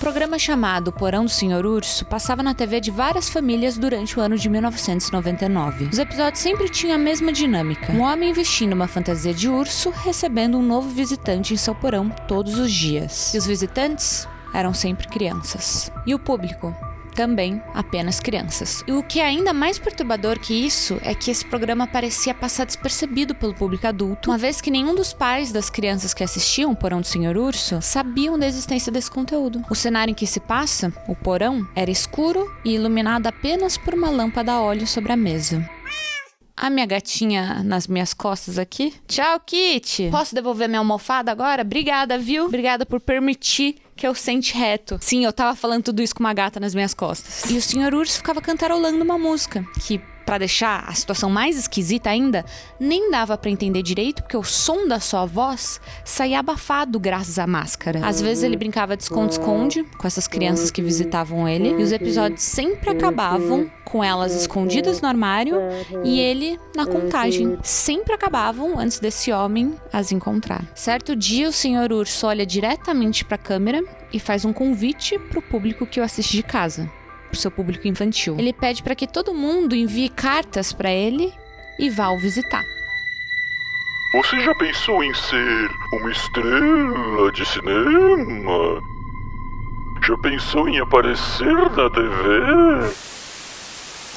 programa chamado Porão do Senhor Urso passava na TV de várias famílias durante o ano de 1999. Os episódios sempre tinham a mesma dinâmica. Um homem vestindo uma fantasia de urso, recebendo um novo visitante em seu porão todos os dias. E os visitantes eram sempre crianças. E o público? Também apenas crianças. E o que é ainda mais perturbador que isso é que esse programa parecia passar despercebido pelo público adulto, uma vez que nenhum dos pais das crianças que assistiam o Porão do Senhor Urso sabiam da existência desse conteúdo. O cenário em que se passa, o porão, era escuro e iluminado apenas por uma lâmpada a óleo sobre a mesa. A minha gatinha nas minhas costas aqui. Tchau, Kitty! Posso devolver minha almofada agora? Obrigada, viu? Obrigada por permitir que eu sente reto. Sim, eu tava falando tudo isso com uma gata nas minhas costas. E o Senhor Urso ficava cantarolando uma música que, pra deixar a situação mais esquisita ainda, nem dava pra entender direito, porque o som da sua voz saía abafado graças à máscara. Às vezes ele brincava de esconde-esconde com essas crianças que visitavam ele, e os episódios sempre acabavam com elas escondidas no armário e ele na contagem. Sempre acabavam antes desse homem as encontrar. Certo dia, o Senhor Urso olha diretamente pra câmera e faz um convite pro público que o assiste de casa. Pro seu público infantil. Ele pede para que todo mundo envie cartas para ele e vá o visitar. Você já pensou em ser uma estrela de cinema? Já pensou em aparecer na TV?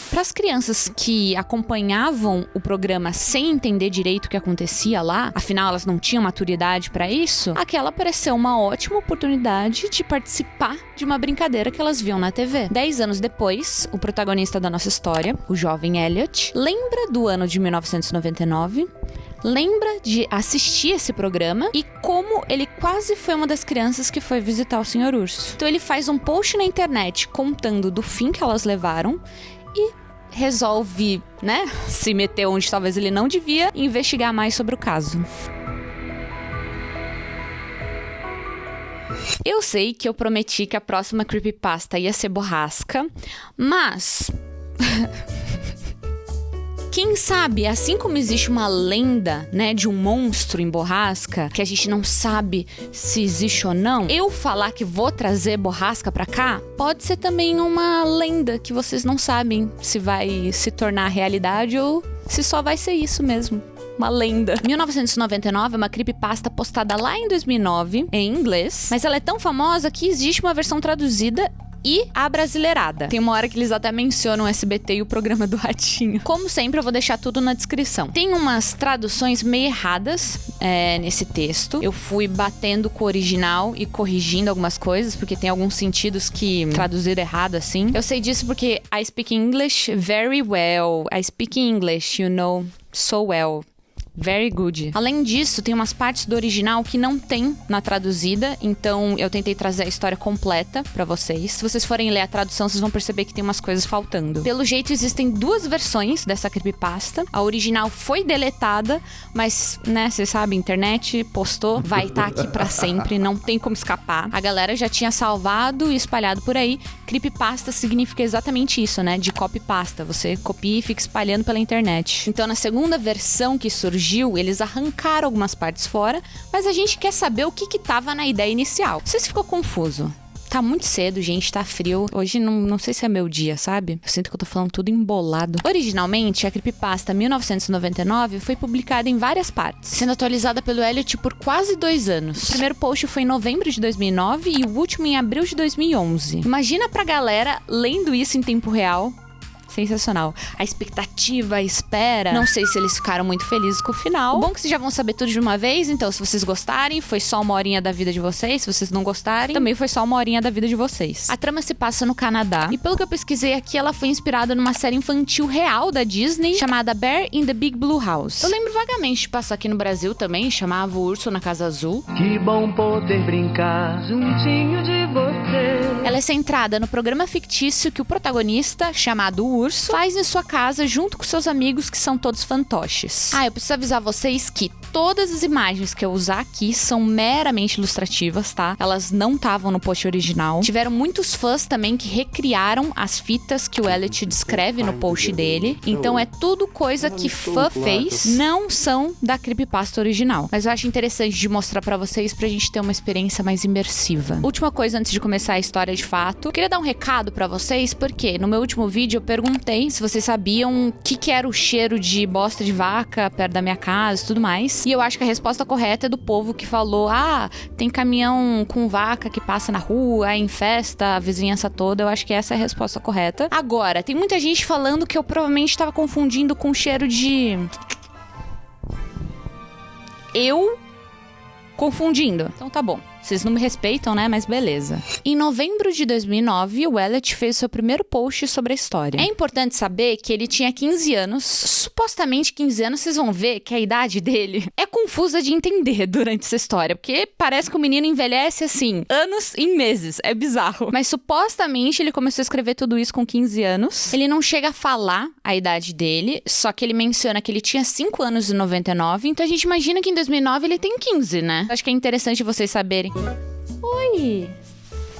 Para as crianças que acompanhavam o programa sem entender direito o que acontecia lá, afinal elas não tinham maturidade para isso, aquela pareceu uma ótima oportunidade de participar de uma brincadeira que elas viam na TV. 10 anos depois, o protagonista da nossa história, o jovem Elliot, lembra do ano de 1999, lembra de assistir esse programa e como ele quase foi uma das crianças que foi visitar o Senhor Urso. Então ele faz um post na internet contando do fim que elas levaram e resolve, se meter onde talvez ele não devia e investigar mais sobre o caso. Eu sei que eu prometi que a próxima creepypasta ia ser borrasca, mas... Quem sabe, assim como existe uma lenda, de um monstro em borrasca, que a gente não sabe se existe ou não, eu falar que vou trazer borrasca pra cá, pode ser também uma lenda que vocês não sabem se vai se tornar realidade ou se só vai ser isso mesmo. Uma lenda. 1999 é uma creepypasta postada lá em 2009, em inglês, mas ela é tão famosa que existe uma versão traduzida e abrasileirada. Tem uma hora que eles até mencionam o SBT e o programa do Ratinho. Como sempre, eu vou deixar tudo na descrição. Tem umas traduções meio erradas nesse texto. Eu fui batendo com o original e corrigindo algumas coisas, porque tem alguns sentidos que traduziram errado, assim. Eu sei disso porque I speak English very well. I speak English, you know, so well. Very good. Além disso, tem umas partes do original que não tem na traduzida, então eu tentei trazer a história completa pra vocês. Se vocês forem ler a tradução, vocês vão perceber que tem umas coisas faltando. Pelo jeito, existem duas versões dessa creepypasta. A original foi deletada, mas, vocês sabem, internet postou, vai estar aqui pra sempre, não tem como escapar. A galera já tinha salvado e espalhado por aí. Creepypasta significa exatamente isso, de copypasta. Você copia e fica espalhando pela internet. Então, na segunda versão que surgiu, eles arrancaram algumas partes fora, mas a gente quer saber o que tava na ideia inicial. Não sei se ficou confuso. Tá muito cedo, gente, tá frio. Hoje não sei se é meu dia, sabe? Eu sinto que eu tô falando tudo embolado. Originalmente, a creepypasta 1999 foi publicada em várias partes, sendo atualizada pelo Elliot por quase 2 anos. O primeiro post foi em novembro de 2009 e o último em abril de 2011. Imagina pra galera lendo isso em tempo real. Sensacional. A expectativa, a espera. Não sei se eles ficaram muito felizes com o final. O bom é que vocês já vão saber tudo de uma vez. Então, se vocês gostarem, foi só uma horinha da vida de vocês. Se vocês não gostarem, também foi só uma horinha da vida de vocês. A trama se passa no Canadá. E pelo que eu pesquisei aqui, ela foi inspirada numa série infantil real da Disney, chamada Bear in the Big Blue House. Eu lembro vagamente de passar aqui no Brasil também, chamava O Urso na Casa Azul. Que bom poder brincar juntinho de você. Ela é centrada no programa fictício que o protagonista, chamado O Urso, faz em sua casa junto com seus amigos que são todos fantoches. Eu preciso avisar vocês que Todas as imagens que eu usar aqui são meramente ilustrativas, tá? Elas não estavam no post original. Tiveram muitos fãs também que recriaram as fitas que o Elliot descreve no post dele. Então é tudo coisa que fã fez, não são da creepypasta original. Mas eu acho interessante de mostrar pra vocês pra gente ter uma experiência mais imersiva. Última coisa antes de começar a história de fato. Queria dar um recado pra vocês, porque no meu último vídeo eu perguntei se vocês sabiam o que era o cheiro de bosta de vaca perto da minha casa e tudo mais. E eu acho que a resposta correta é do povo que falou: ah, tem caminhão com vaca que passa na rua, em festa, a vizinhança toda. Eu acho que essa é a resposta correta. Agora, tem muita gente falando que eu provavelmente tava confundindo com cheiro de... Eu confundindo. Então tá bom. Vocês não me respeitam, né? Mas beleza. Em novembro de 2009, o Elliot fez seu primeiro post sobre a história. É importante saber que ele tinha 15 anos. Supostamente 15 anos, vocês vão ver que a idade dele é confusa de entender durante essa história. Porque parece que o menino envelhece, assim, anos em meses. É bizarro. Mas supostamente ele começou a escrever tudo isso com 15 anos. Ele não chega a falar a idade dele, só que ele menciona que ele tinha 5 anos em 99. Então a gente imagina que em 2009 ele tem 15, né? Acho que é interessante vocês saberem. Oi!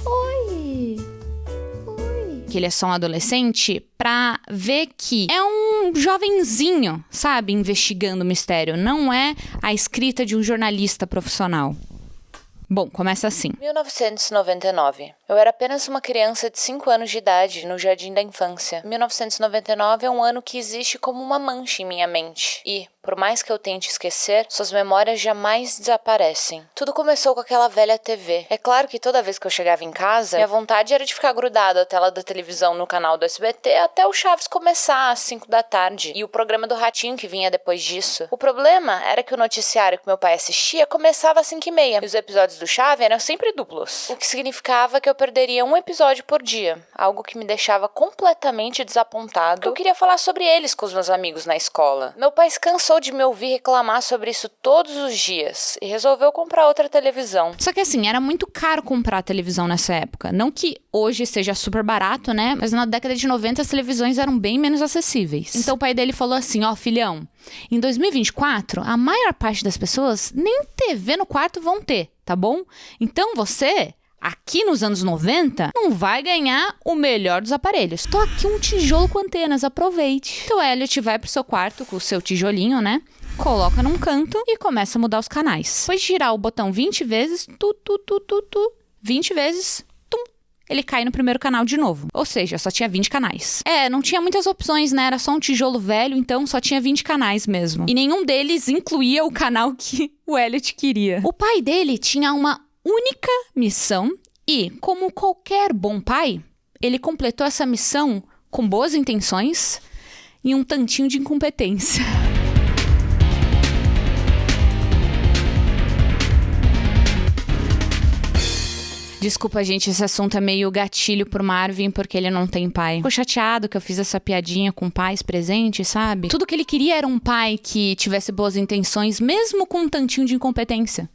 Oi! Oi! Que ele é só um adolescente pra ver que é um jovenzinho, sabe? Investigando o mistério. Não é a escrita de um jornalista profissional. Bom, começa assim. 1999. Eu era apenas uma criança de 5 anos de idade, no jardim da infância. 1999 é um ano que existe como uma mancha em minha mente. E, por mais que eu tente esquecer, suas memórias jamais desaparecem. Tudo começou com aquela velha TV. É claro que toda vez que eu chegava em casa, minha vontade era de ficar grudado à tela da televisão no canal do SBT até o Chaves começar às 5 da tarde. E o programa do Ratinho que vinha depois disso. O problema era que o noticiário que meu pai assistia começava às 5h30. E os episódios do Chaves eram sempre duplos. O que significava que eu perderia um episódio por dia. Algo que me deixava completamente desapontado. Eu queria falar sobre eles com os meus amigos na escola. Meu pai se cansou de me ouvir reclamar sobre isso todos os dias e resolveu comprar outra televisão. Só que assim, era muito caro comprar televisão nessa época. Não que hoje seja super barato, né? Mas na década de 90 as televisões eram bem menos acessíveis. Então o pai dele falou assim: ó, filhão, em 2024, a maior parte das pessoas nem TV no quarto vão ter, tá bom? Então você, aqui nos anos 90, não vai ganhar o melhor dos aparelhos. Tô aqui um tijolo com antenas, aproveite. Então o Elliot vai pro seu quarto com o seu tijolinho, né? Coloca num canto e começa a mudar os canais. Depois de girar o botão 20 vezes, 20 vezes, ele cai no primeiro canal de novo. Ou seja, só tinha 20 canais. Não tinha muitas opções, né? Era só um tijolo velho, então só tinha 20 canais mesmo. E nenhum deles incluía o canal que o Elliot queria. O pai dele tinha uma única missão e, como qualquer bom pai, ele completou essa missão com boas intenções e um tantinho de incompetência. Desculpa, gente, esse assunto é meio gatilho pro Marvin, porque ele não tem pai. Ficou chateado que eu fiz essa piadinha com pais presentes, sabe? Tudo que ele queria era um pai que tivesse boas intenções, mesmo com um tantinho de incompetência.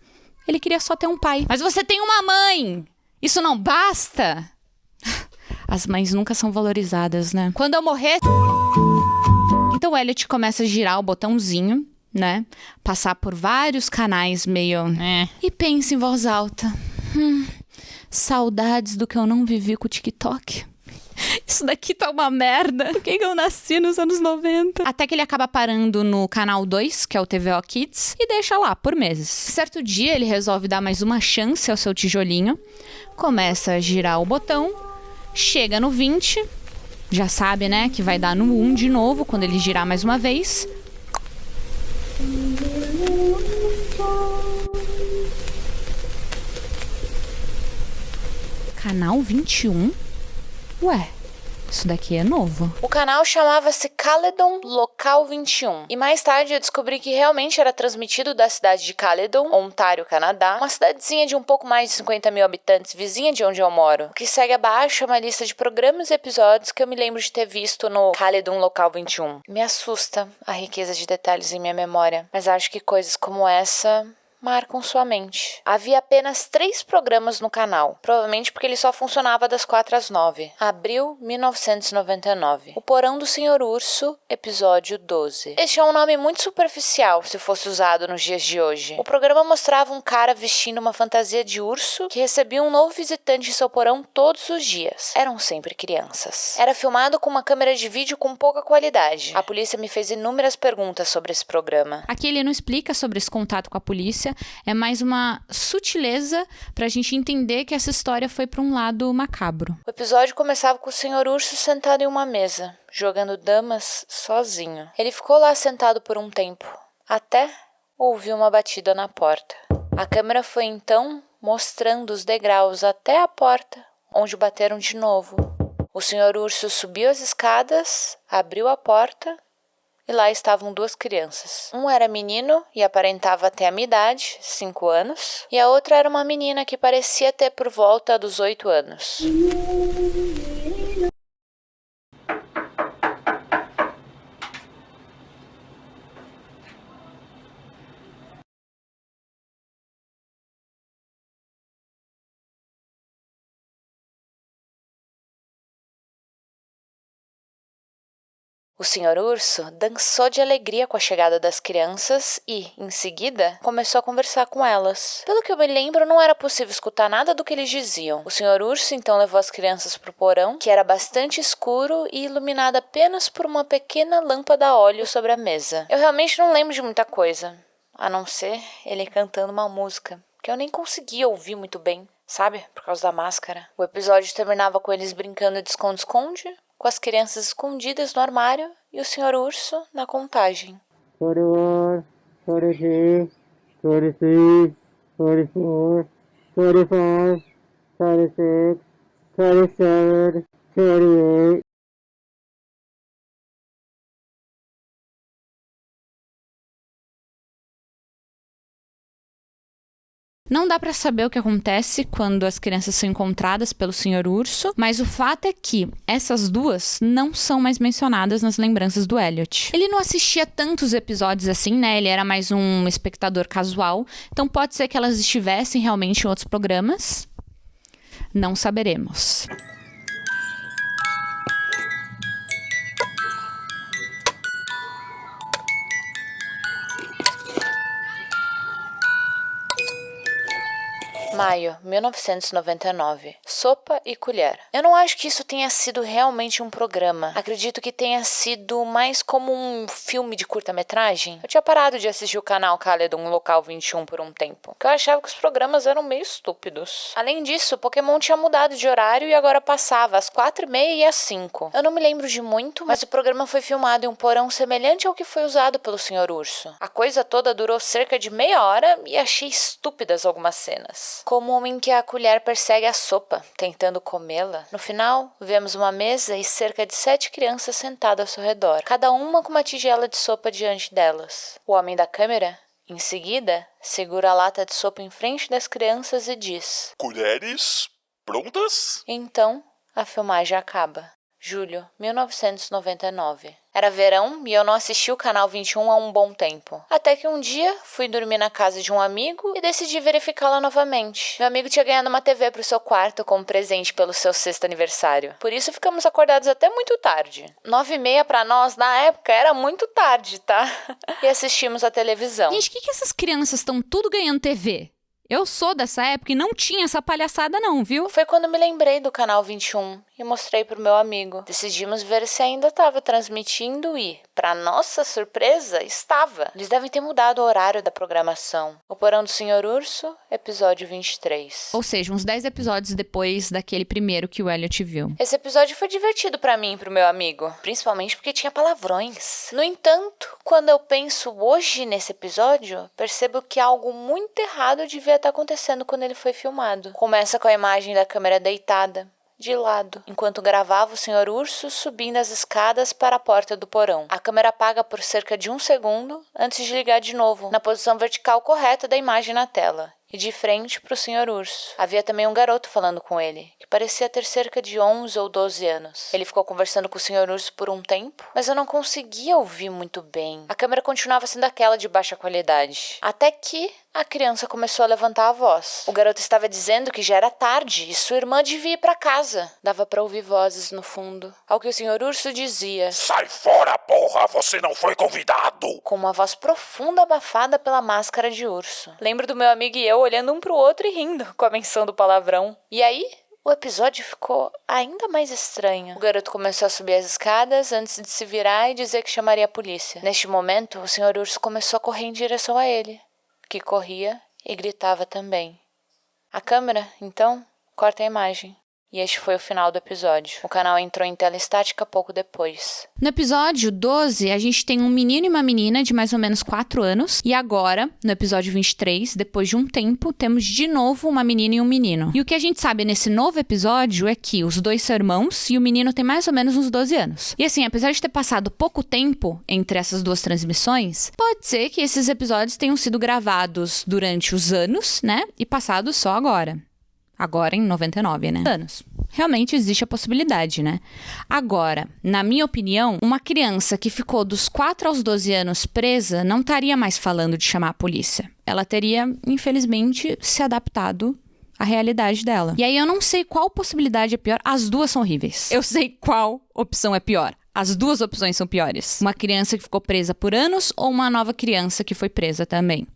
Ele queria só ter um pai. Mas você tem uma mãe! Isso não basta? As mães nunca são valorizadas, né? Quando eu morrer... Então o Elliot começa a girar o botãozinho, né? Passar por vários canais meio... E pensa em voz alta. Saudades do que eu não vivi com o TikTok. Isso daqui tá uma merda. Por que eu nasci nos anos 90? Até que ele acaba parando no canal 2, que é o TVO Kids, e deixa lá por meses. Certo dia, ele resolve dar mais uma chance ao seu tijolinho, começa a girar o botão, chega no 20, já sabe, né, que vai dar no 1 de novo, quando ele girar mais uma vez. Canal 21? Ué, isso daqui é novo. O canal chamava-se Caledon Local 21. E mais tarde eu descobri que realmente era transmitido da cidade de Caledon, Ontário, Canadá. Uma cidadezinha de um pouco mais de 50 mil habitantes, vizinha de onde eu moro. O que segue abaixo é uma lista de programas e episódios que eu me lembro de ter visto no Caledon Local 21. Me assusta a riqueza de detalhes em minha memória. Mas acho que coisas como essa marcam sua mente. Havia apenas 3 programas no canal, provavelmente porque ele só funcionava das 4 às 9. Abril 1999. O Porão do Senhor Urso, episódio 12. Este é um nome muito superficial se fosse usado nos dias de hoje. O programa mostrava um cara vestindo uma fantasia de urso que recebia um novo visitante em seu porão todos os dias. Eram sempre crianças. Era filmado com uma câmera de vídeo com pouca qualidade. A polícia me fez inúmeras perguntas sobre esse programa. Aqui ele não explica sobre esse contato com a polícia, é mais uma sutileza pra gente entender que essa história foi pra um lado macabro. O episódio começava com o Senhor Urso sentado em uma mesa, jogando damas sozinho. Ele ficou lá sentado por um tempo, até ouvir uma batida na porta. A câmera foi então mostrando os degraus até a porta, onde bateram de novo. O Senhor Urso subiu as escadas, abriu a porta e lá estavam 2 crianças. Um era menino e aparentava ter a minha idade, 5 anos, e a outra era uma menina que parecia ter por volta dos 8 anos. O Senhor Urso dançou de alegria com a chegada das crianças e, em seguida, começou a conversar com elas. Pelo que eu me lembro, não era possível escutar nada do que eles diziam. O Senhor Urso então levou as crianças para o porão, que era bastante escuro e iluminado apenas por uma pequena lâmpada a óleo sobre a mesa. Eu realmente não lembro de muita coisa, a não ser ele cantando uma música, que eu nem conseguia ouvir muito bem, sabe? Por causa da máscara. O episódio terminava com eles brincando de esconde-esconde, com as crianças escondidas no armário e o Senhor Urso na contagem. 41, 42, 43, 44, 45, 46, 47, 48. Não dá pra saber o que acontece quando as crianças são encontradas pelo Senhor Urso, mas o fato é que essas 2 não são mais mencionadas nas lembranças do Elliot. Ele não assistia tantos episódios assim, né? Ele era mais um espectador casual, então pode ser que elas estivessem realmente em outros programas. Não saberemos. Maio, 1999. Sopa e colher. Eu não acho que isso tenha sido realmente um programa. Acredito que tenha sido mais como um filme de curta-metragem. Eu tinha parado de assistir o canal Caledon Local 21 por um tempo, porque eu achava que os programas eram meio estúpidos. Além disso, Pokémon tinha mudado de horário e agora passava às 4h30 e às 5. Eu não me lembro de muito, mas o programa foi filmado em um porão semelhante ao que foi usado pelo Senhor Urso. A coisa toda durou cerca de meia hora e achei estúpidas algumas cenas. Como o homem que a colher persegue a sopa, tentando comê-la. No final, vemos uma mesa e cerca de 7 crianças sentadas ao seu redor, cada uma com uma tigela de sopa diante delas. O homem da câmera, em seguida, segura a lata de sopa em frente das crianças e diz: Colheres prontas? Então, a filmagem acaba. Julho, 1999. Era verão e eu não assisti o Canal 21 há um bom tempo. Até que um dia, fui dormir na casa de um amigo e decidi verificá-la novamente. Meu amigo tinha ganhado uma TV para o seu quarto como presente pelo seu 6º aniversário. Por isso ficamos acordados até muito tarde. 9h30 para nós, na época, era muito tarde, tá? E assistimos a televisão. Gente, que essas crianças estão tudo ganhando TV? Eu sou dessa época e não tinha essa palhaçada não, viu? Foi quando me lembrei do Canal 21 e mostrei pro meu amigo. Decidimos ver se ainda estava transmitindo e, para nossa surpresa, estava. Eles devem ter mudado o horário da programação. O Porão do Senhor Urso, episódio 23. Ou seja, uns 10 episódios depois daquele primeiro que o Elliot viu. Esse episódio foi divertido pra mim e pro meu amigo, principalmente porque tinha palavrões. No entanto, quando eu penso hoje nesse episódio, percebo que algo muito errado devia estar acontecendo quando ele foi filmado. Começa com a imagem da câmera deitada, de lado, enquanto gravava o Senhor Urso subindo as escadas para a porta do porão. A câmera apaga por cerca de 1 segundo antes de ligar de novo, na posição vertical correta da imagem na tela. e de frente para o Sr. Urso. Havia também um garoto falando com ele, que parecia ter cerca de 11 ou 12 anos. Ele ficou conversando com o Sr. Urso por um tempo, mas eu não conseguia ouvir muito bem. A câmera continuava sendo aquela de baixa qualidade. Até que a criança começou a levantar a voz. O garoto estava dizendo que já era tarde e sua irmã devia ir para casa. Dava para ouvir vozes no fundo. Ao que o Sr. Urso dizia: Sai fora, porra! Você não foi convidado! Com uma voz profunda abafada pela máscara de urso. Lembro do meu amigo e eu olhando um pro outro e rindo com a menção do palavrão. E aí, o episódio ficou ainda mais estranho. O garoto começou a subir as escadas antes de se virar e dizer que chamaria a polícia. Neste momento, o Sr. Urso começou a correr em direção a ele, que corria e gritava também. A câmera, então, corta a imagem. E este foi o final do episódio. O canal entrou em tela estática pouco depois. No episódio 12, a gente tem um menino e uma menina de mais ou menos 4 anos. E agora, no episódio 23, depois de um tempo, temos de novo uma menina e um menino. E o que a gente sabe nesse novo episódio é que os dois são irmãos e o menino tem mais ou menos uns 12 anos. E assim, apesar de ter passado pouco tempo entre essas duas transmissões, pode ser que esses episódios tenham sido gravados durante os anos, né? E passados só agora. Agora em 99, né? Anos. Realmente existe a possibilidade, né? Agora, na minha opinião, uma criança que ficou dos 4 aos 12 anos presa não estaria mais falando de chamar a polícia. Ela teria, infelizmente, se adaptado à realidade dela. E aí eu não sei qual possibilidade é pior. As duas são horríveis. Eu sei qual opção é pior. As duas opções são piores. Uma criança que ficou presa por anos ou uma nova criança que foi presa também.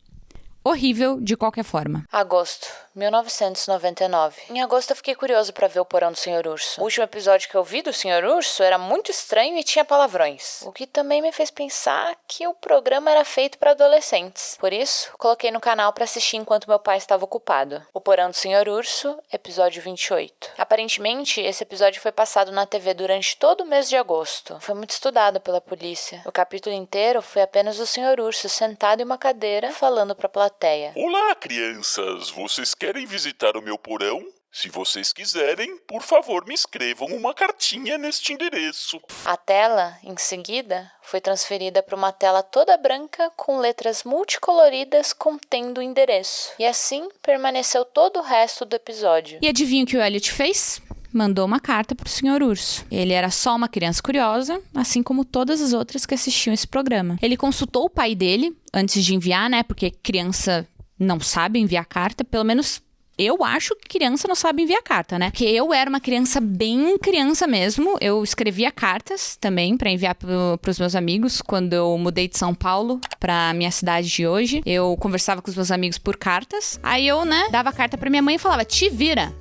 Horrível de qualquer forma. Agosto, 1999. Em agosto eu fiquei curioso para ver o porão do Sr. Urso. O último episódio que eu vi do Sr. Urso era muito estranho e tinha palavrões. O que também me fez pensar que o programa era feito para adolescentes. Por isso, coloquei no canal para assistir enquanto meu pai estava ocupado. O porão do Sr. Urso, episódio 28. Aparentemente, esse episódio foi passado na TV durante todo o mês de agosto. Foi muito estudado pela polícia. O capítulo inteiro foi apenas o Sr. Urso sentado em uma cadeira falando para a plateia. Olá, crianças! Vocês querem visitar o meu porão? Se vocês quiserem, por favor, me escrevam uma cartinha neste endereço. A tela, em seguida, foi transferida para uma tela toda branca com letras multicoloridas contendo o endereço. E assim permaneceu todo o resto do episódio. E adivinha o que o Elliot fez? Mandou uma carta pro Sr. Urso. Ele era só uma criança curiosa, assim como todas as outras que assistiam esse programa. Ele consultou o pai dele antes de enviar, né? Porque criança não sabe enviar carta, pelo menos eu acho que criança não sabe enviar carta, né? Porque eu era uma criança bem criança mesmo. Eu escrevia cartas também pra enviar pros meus amigos quando eu mudei de São Paulo pra minha cidade de hoje. Eu conversava com os meus amigos por cartas. Aí eu, né, dava a carta pra minha mãe e falava: te vira.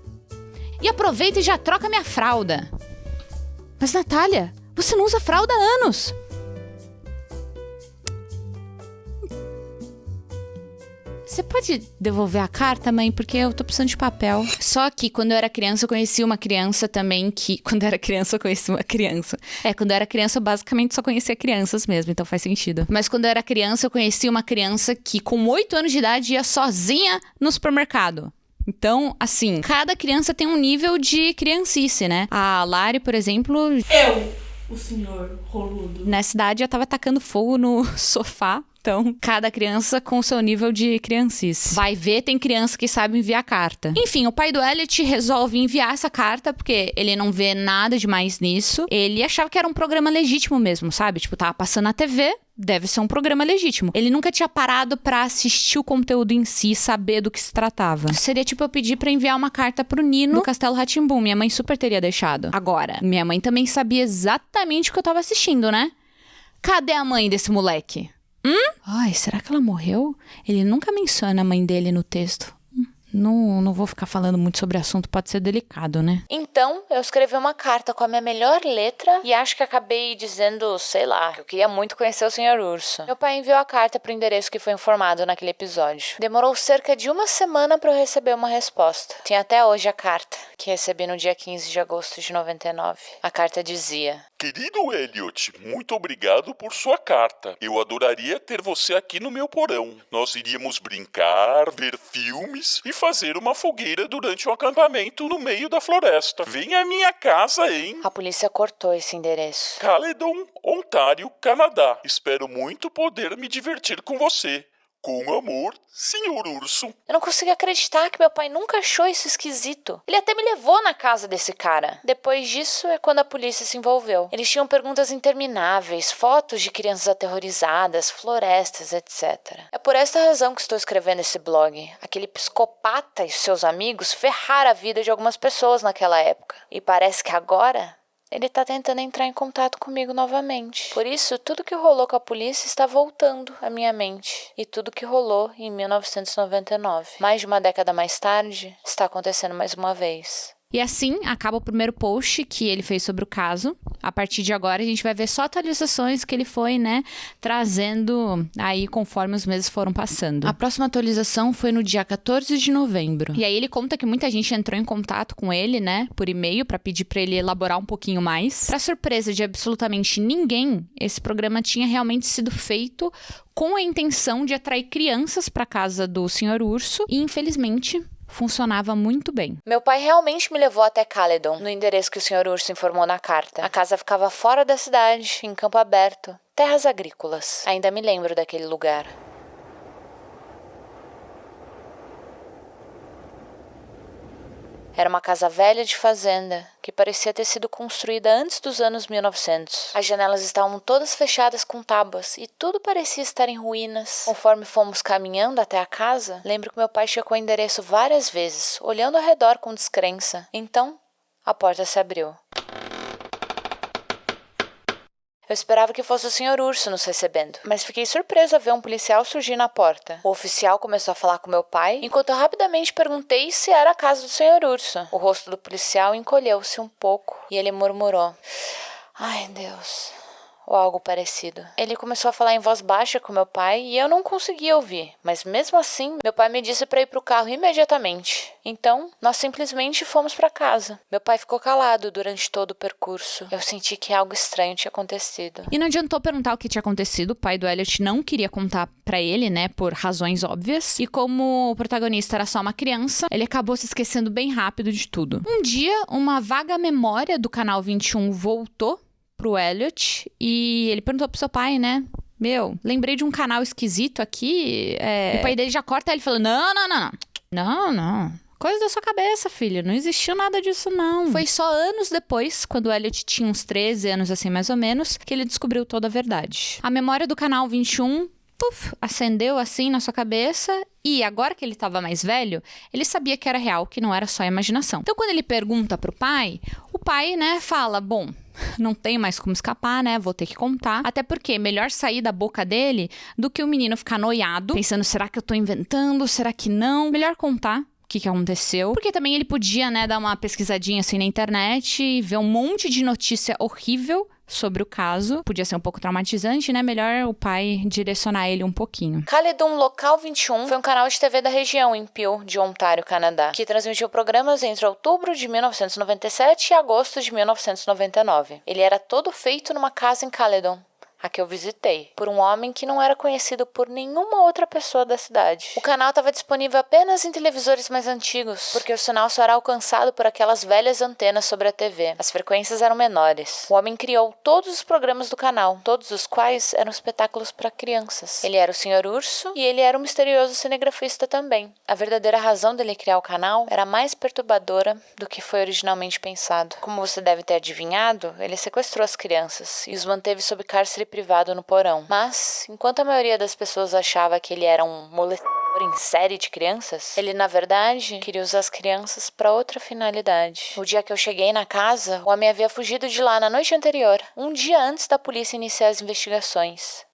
E aproveita e já troca minha fralda. Mas, Natália, você não usa fralda há anos. Você pode devolver a carta, mãe? Porque eu tô precisando de papel. Só que quando eu era criança, eu conheci uma criança também que... Quando eu era criança, eu conheci uma criança. Quando eu era criança, eu basicamente só conhecia crianças mesmo, então faz sentido. Mas quando eu era criança, eu conheci uma criança que com 8 anos de idade ia sozinha no supermercado. Então, assim, cada criança tem um nível de criancice, né? A Lari, por exemplo... O senhor roludo. Nessa idade, já tava tacando fogo no sofá. Então, cada criança com o seu nível de criancice. Vai ver, tem criança que sabe enviar carta. Enfim, o pai do Elliot resolve enviar essa carta, porque ele não vê nada demais nisso. Ele achava que era um programa legítimo mesmo, sabe? Tipo, tava passando na TV, deve ser um programa legítimo. Ele nunca tinha parado pra assistir o conteúdo em si, saber do que se tratava. Seria tipo eu pedir pra enviar uma carta pro Nino do Castelo Rá-Tim-Bum. Minha mãe super teria deixado. Agora, minha mãe também sabia exatamente o que eu tava assistindo, né? Cadê a mãe desse moleque? Ai, será que ela morreu? Ele nunca menciona a mãe dele no texto. Não vou ficar falando muito sobre o assunto, pode ser delicado, né? Então, eu escrevi uma carta com a minha melhor letra e acho que acabei dizendo, sei lá, que eu queria muito conhecer o Sr. Urso. Meu pai enviou a carta pro endereço que foi informado naquele episódio. Demorou cerca de uma semana para eu receber uma resposta. Tem até hoje a carta, que recebi no dia 15 de agosto de 99. A carta dizia: Querido Elliot, muito obrigado por sua carta. Eu adoraria ter você aqui no meu porão. Nós iríamos brincar, ver filmes e fazer uma fogueira durante um acampamento no meio da floresta. Venha à minha casa em... A polícia cortou esse endereço. Caledon, Ontário, Canadá. Espero muito poder me divertir com você. Com amor, Senhor Urso. Eu não consigo acreditar que meu pai nunca achou isso esquisito. Ele até me levou na casa desse cara. Depois disso é quando a polícia se envolveu. Eles tinham perguntas intermináveis, fotos de crianças aterrorizadas, florestas, etc. É por esta razão que estou escrevendo esse blog. Aquele psicopata e seus amigos ferraram a vida de algumas pessoas naquela época. E parece que agora ele tá tentando entrar em contato comigo novamente. Por isso, tudo que rolou com a polícia está voltando à minha mente. E tudo que rolou em 1999. Mais de uma década mais tarde, está acontecendo mais uma vez. E assim, acaba o primeiro post que ele fez sobre o caso. A partir de agora, a gente vai ver só atualizações que ele foi, trazendo aí conforme os meses foram passando. A próxima atualização foi no dia 14 de novembro. E aí ele conta que muita gente entrou em contato com ele, por e-mail, pra pedir pra ele elaborar um pouquinho mais. Pra surpresa de absolutamente ninguém, esse programa tinha realmente sido feito com a intenção de atrair crianças pra casa do Sr. Urso. E, infelizmente, funcionava muito bem. Meu pai realmente me levou até Caledon, no endereço que o Sr. Urso informou na carta. A casa ficava fora da cidade, em campo aberto, terras agrícolas. Ainda me lembro daquele lugar. Era uma casa velha de fazenda, que parecia ter sido construída antes dos anos 1900. As janelas estavam todas fechadas com tábuas e tudo parecia estar em ruínas. Conforme fomos caminhando até a casa, lembro que meu pai checou o endereço várias vezes, olhando ao redor com descrença. Então, a porta se abriu. Eu esperava que fosse o Sr. Urso nos recebendo, mas fiquei surpresa a ver um policial surgir na porta. O oficial começou a falar com meu pai, enquanto eu rapidamente perguntei se era a casa do Sr. Urso. O rosto do policial encolheu-se um pouco e ele murmurou: "Ai, Deus", ou algo parecido. Ele começou a falar em voz baixa com meu pai e eu não conseguia ouvir, mas mesmo assim, meu pai me disse para ir pro carro imediatamente. Então, nós simplesmente fomos para casa. Meu pai ficou calado durante todo o percurso. Eu senti que algo estranho tinha acontecido. E não adiantou perguntar o que tinha acontecido, o pai do Elliot não queria contar pra ele, por razões óbvias. E como o protagonista era só uma criança, ele acabou se esquecendo bem rápido de tudo. Um dia, uma vaga memória do Canal 21 voltou pro Elliot e ele perguntou pro seu pai, "Meu, lembrei de um canal esquisito aqui." O pai dele já corta ele falando: Não. Coisa da sua cabeça, filho. Não existiu nada disso, não. Foi só anos depois, quando o Elliot tinha uns 13 anos, assim, mais ou menos, que ele descobriu toda a verdade. A memória do Canal 21... acendeu assim na sua cabeça e agora que ele estava mais velho, ele sabia que era real, que não era só imaginação. Então quando ele pergunta pro pai, o pai, fala: "Bom, não tem mais como escapar, vou ter que contar." Até porque melhor sair da boca dele do que o menino ficar noiado, pensando: será que eu tô inventando? Será que não? Melhor contar o que aconteceu. Porque também ele podia, dar uma pesquisadinha assim na internet e ver um monte de notícia horrível sobre o caso. Podia ser um pouco traumatizante, Melhor o pai direcionar ele um pouquinho. Caledon Local 21 foi um canal de TV da região em Peel, de Ontário, Canadá, que transmitiu programas entre outubro de 1997 e agosto de 1999. Ele era todo feito numa casa em Caledon, a que eu visitei, por um homem que não era conhecido por nenhuma outra pessoa da cidade. O canal estava disponível apenas em televisores mais antigos, porque o sinal só era alcançado por aquelas velhas antenas sobre a TV. As frequências eram menores. O homem criou todos os programas do canal, todos os quais eram espetáculos para crianças. Ele era o Sr. Urso e ele era um misterioso cinegrafista também. A verdadeira razão dele criar o canal era mais perturbadora do que foi originalmente pensado. Como você deve ter adivinhado, ele sequestrou as crianças e os manteve sob cárcere privado no porão. Mas, enquanto a maioria das pessoas achava que ele era um molestador em série de crianças, ele, na verdade, queria usar as crianças para outra finalidade. O dia que eu cheguei na casa, o homem havia fugido de lá na noite anterior, um dia antes da polícia iniciar as investigações.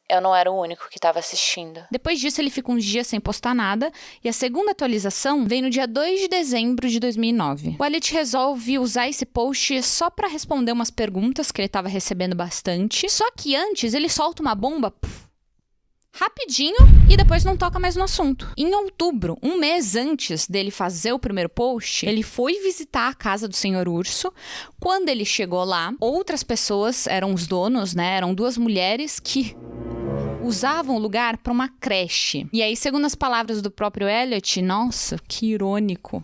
Eu não era o único que estava assistindo. Depois disso, ele fica uns dias sem postar nada, e a segunda atualização vem no dia 2 de dezembro de 2009. O Elliot resolve usar esse post só pra responder umas perguntas que ele estava recebendo bastante, só que antes ele solta uma bomba rapidinho e depois não toca mais no assunto. Em outubro, um mês antes dele fazer o primeiro post, ele foi visitar a casa do Sr. Urso. Quando ele chegou lá, outras pessoas eram os donos, eram duas mulheres que usavam o lugar para uma creche. E aí, segundo as palavras do próprio Elliot, nossa, que irônico,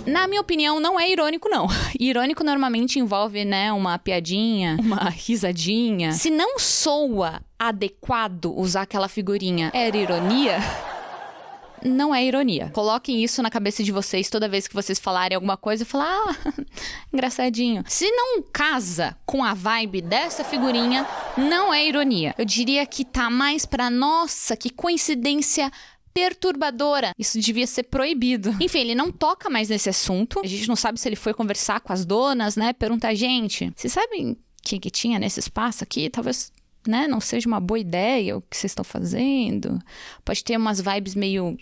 Na minha opinião, não é irônico, não. Irônico normalmente envolve, né, uma piadinha, uma risadinha. Se não soa adequado usar aquela figurinha, era ironia? Não é ironia. Coloquem isso na cabeça de vocês toda vez que vocês falarem alguma coisa e falar, engraçadinho. Se não casa com a vibe dessa figurinha, não é ironia. Eu diria que tá mais pra, nossa, que coincidência perturbadora. Isso devia ser proibido. Enfim, ele não toca mais nesse assunto. A gente não sabe se ele foi conversar com as donas, né? Perguntar, gente, vocês sabem quem que tinha nesse espaço aqui? Talvez, né, não seja uma boa ideia o que vocês estão fazendo. Pode ter umas vibes meio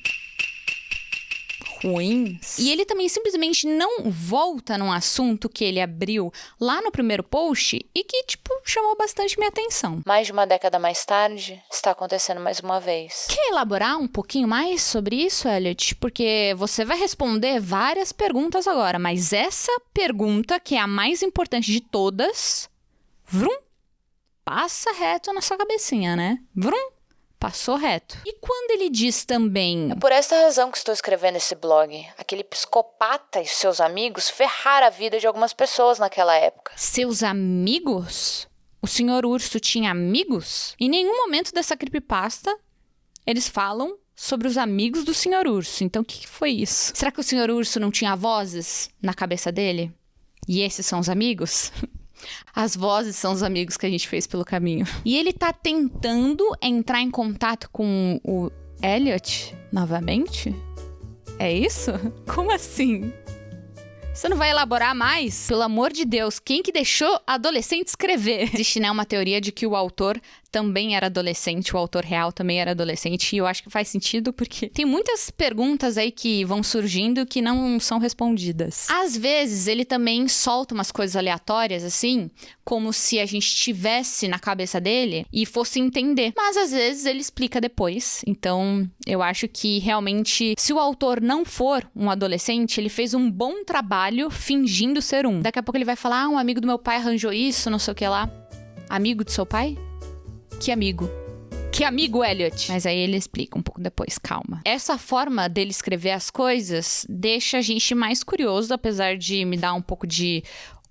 ruins. E ele também simplesmente não volta num assunto que ele abriu lá no primeiro post e que, tipo, chamou bastante minha atenção. Mais de uma década mais tarde, está acontecendo mais uma vez. Quer elaborar um pouquinho mais sobre isso, Elliot? Porque você vai responder várias perguntas agora, mas essa pergunta, que é a mais importante de todas, vrum, passa reto na sua cabecinha, né? Vrum. Passou reto. E quando ele diz também... É por esta razão que estou escrevendo esse blog. Aquele psicopata e seus amigos ferraram a vida de algumas pessoas naquela época. Seus amigos? O Sr. Urso tinha amigos? Em nenhum momento dessa creepypasta, eles falam sobre os amigos do Sr. Urso. Então, o que foi isso? Será que o Sr. Urso não tinha vozes na cabeça dele? E esses são os amigos? As vozes são os amigos que a gente fez pelo caminho. E ele tá tentando entrar em contato com o Elliot novamente? É isso? Como assim? Você não vai elaborar mais? Pelo amor de Deus, quem que deixou adolescente escrever? Existe, né, uma teoria de que o autor também era adolescente, o autor real também era adolescente, e eu acho que faz sentido porque tem muitas perguntas aí que vão surgindo que não são respondidas. Às vezes, ele também solta umas coisas aleatórias, assim, como se a gente tivesse na cabeça dele e fosse entender. Mas, às vezes, ele explica depois. Então, eu acho que, realmente, se o autor não for um adolescente, ele fez um bom trabalho fingindo ser um. Daqui a pouco ele vai falar, um amigo do meu pai arranjou isso, não sei o que lá. Amigo do seu pai? Que amigo? Que amigo, Elliot? Mas aí ele explica um pouco depois, calma. Essa forma dele escrever as coisas deixa a gente mais curioso, apesar de me dar um pouco de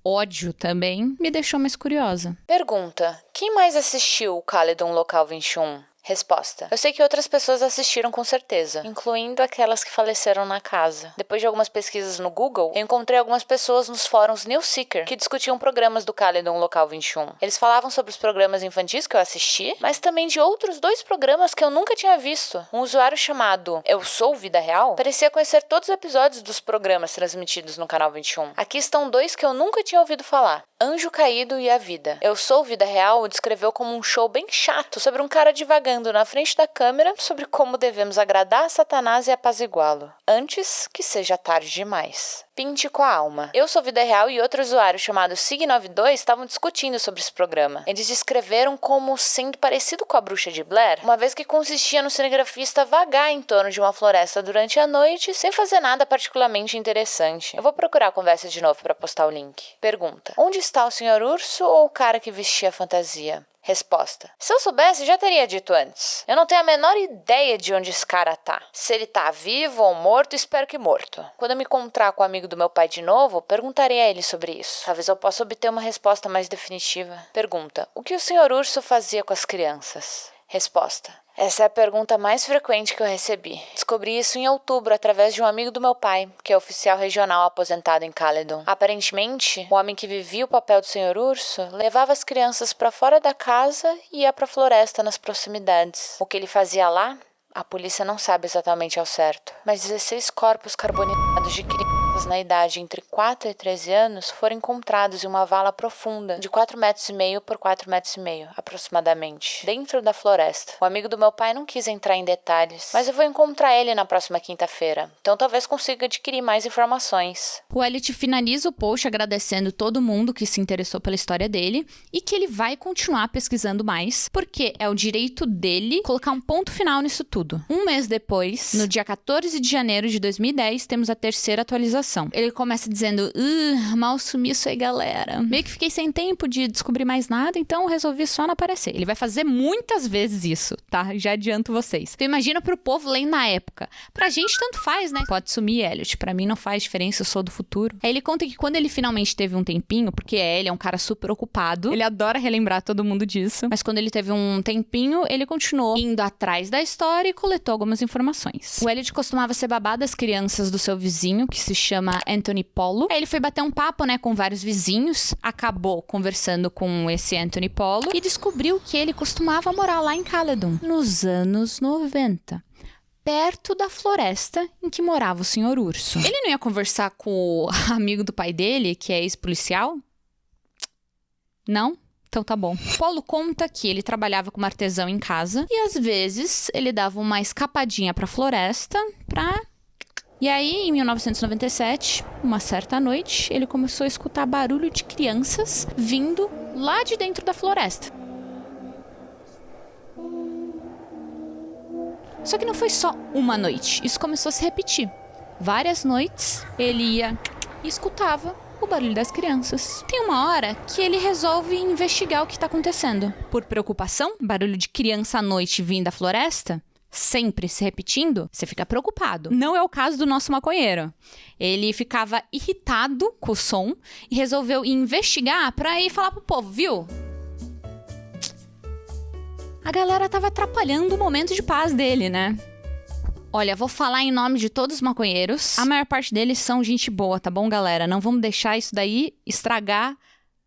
ódio também, me deixou mais curiosa. Pergunta: quem mais assistiu o Caledon Local 21? Resposta: eu sei que outras pessoas assistiram com certeza, incluindo aquelas que faleceram na casa. Depois de algumas pesquisas no Google, eu encontrei algumas pessoas nos fóruns Newseeker que discutiam programas do Caledon Local 21. Eles falavam sobre os programas infantis que eu assisti, mas também de outros 2 programas que eu nunca tinha visto. Um usuário chamado Eu Sou Vida Real parecia conhecer todos os episódios dos programas transmitidos no canal 21. Aqui estão 2 que eu nunca tinha ouvido falar: Anjo Caído e A Vida. Eu Sou Vida Real o descreveu como um show bem chato sobre um cara divagando na frente da câmera sobre como devemos agradar a Satanás e apaziguá-lo, antes que seja tarde demais. Pinte com a alma. Eu Sou Vida Real e outro usuário chamado Sig92 estavam discutindo sobre esse programa. Eles descreveram como sendo parecido com a Bruxa de Blair, uma vez que consistia no cinegrafista vagar em torno de uma floresta durante a noite sem fazer nada particularmente interessante. Eu vou procurar a conversa de novo para postar o link. Pergunta: onde está o Sr. Urso ou o cara que vestia a fantasia? Resposta: se eu soubesse, já teria dito antes. Eu não tenho a menor ideia de onde esse cara tá. Se ele tá vivo ou morto, espero que morto. Quando eu me encontrar com o amigo do meu pai de novo, perguntarei a ele sobre isso. Talvez eu possa obter uma resposta mais definitiva. Pergunta: o que o Sr. Urso fazia com as crianças? Resposta: essa é a pergunta mais frequente que eu recebi. Descobri isso em outubro através de um amigo do meu pai, que é oficial regional aposentado em Caledon. Aparentemente, o homem que vivia o papel do Sr. Urso levava as crianças para fora da casa e ia para a floresta nas proximidades. O que ele fazia lá, a polícia não sabe exatamente ao certo, mas 16 corpos carbonizados de crianças na idade entre 4 e 13 anos foram encontrados em uma vala profunda de 4,5 metros por 4,5 metros, aproximadamente, dentro da floresta. O amigo do meu pai não quis entrar em detalhes, mas eu vou encontrar ele na próxima quinta-feira, então talvez consiga adquirir mais informações. O Elliot finaliza o post agradecendo todo mundo que se interessou pela história dele e que ele vai continuar pesquisando mais, porque é o direito dele colocar um ponto final nisso tudo. Um mês depois, no dia 14 de janeiro de 2010, temos a terceira atualização. investigação. Ele começa dizendo, mal sumi isso aí, galera. Meio que fiquei sem tempo de descobrir mais nada, então resolvi só não aparecer. Ele vai fazer muitas vezes isso, tá? Já adianto vocês. Então imagina pro povo lendo na época. Pra gente tanto faz, né? Pode sumir, Elliot. Pra mim não faz diferença, eu sou do futuro. Aí ele conta que quando ele finalmente teve um tempinho, porque ele é um cara super ocupado, ele adora relembrar todo mundo disso, mas quando ele teve um tempinho, ele continuou indo atrás da história e coletou algumas informações. O Elliot costumava ser babá das crianças do seu vizinho, que se chama Anthony Polo. Aí ele foi bater um papo, né, com vários vizinhos, acabou conversando com esse Anthony Polo e descobriu que ele costumava morar lá em Caledon, nos anos 90. Perto da floresta em que morava o Sr. Urso. Ele não ia conversar com o amigo do pai dele, que é ex-policial? Não? Então tá bom. Polo conta que ele trabalhava como artesão em casa e às vezes ele dava uma escapadinha pra floresta E aí, em 1997, uma certa noite, ele começou a escutar barulho de crianças vindo lá de dentro da floresta. Só que não foi só uma noite, isso começou a se repetir. Várias noites, ele ia e escutava o barulho das crianças. Tem uma hora que ele resolve investigar o que está acontecendo. Por preocupação, barulho de criança à noite vindo da floresta, sempre se repetindo, você fica preocupado. Não é o caso do nosso maconheiro. Ele ficava irritado com o som e resolveu investigar para ir falar pro povo, viu? A galera tava atrapalhando o momento de paz dele, né? Olha, vou falar em nome de todos os maconheiros. A maior parte deles são gente boa, tá bom, galera? Não vamos deixar isso daí estragar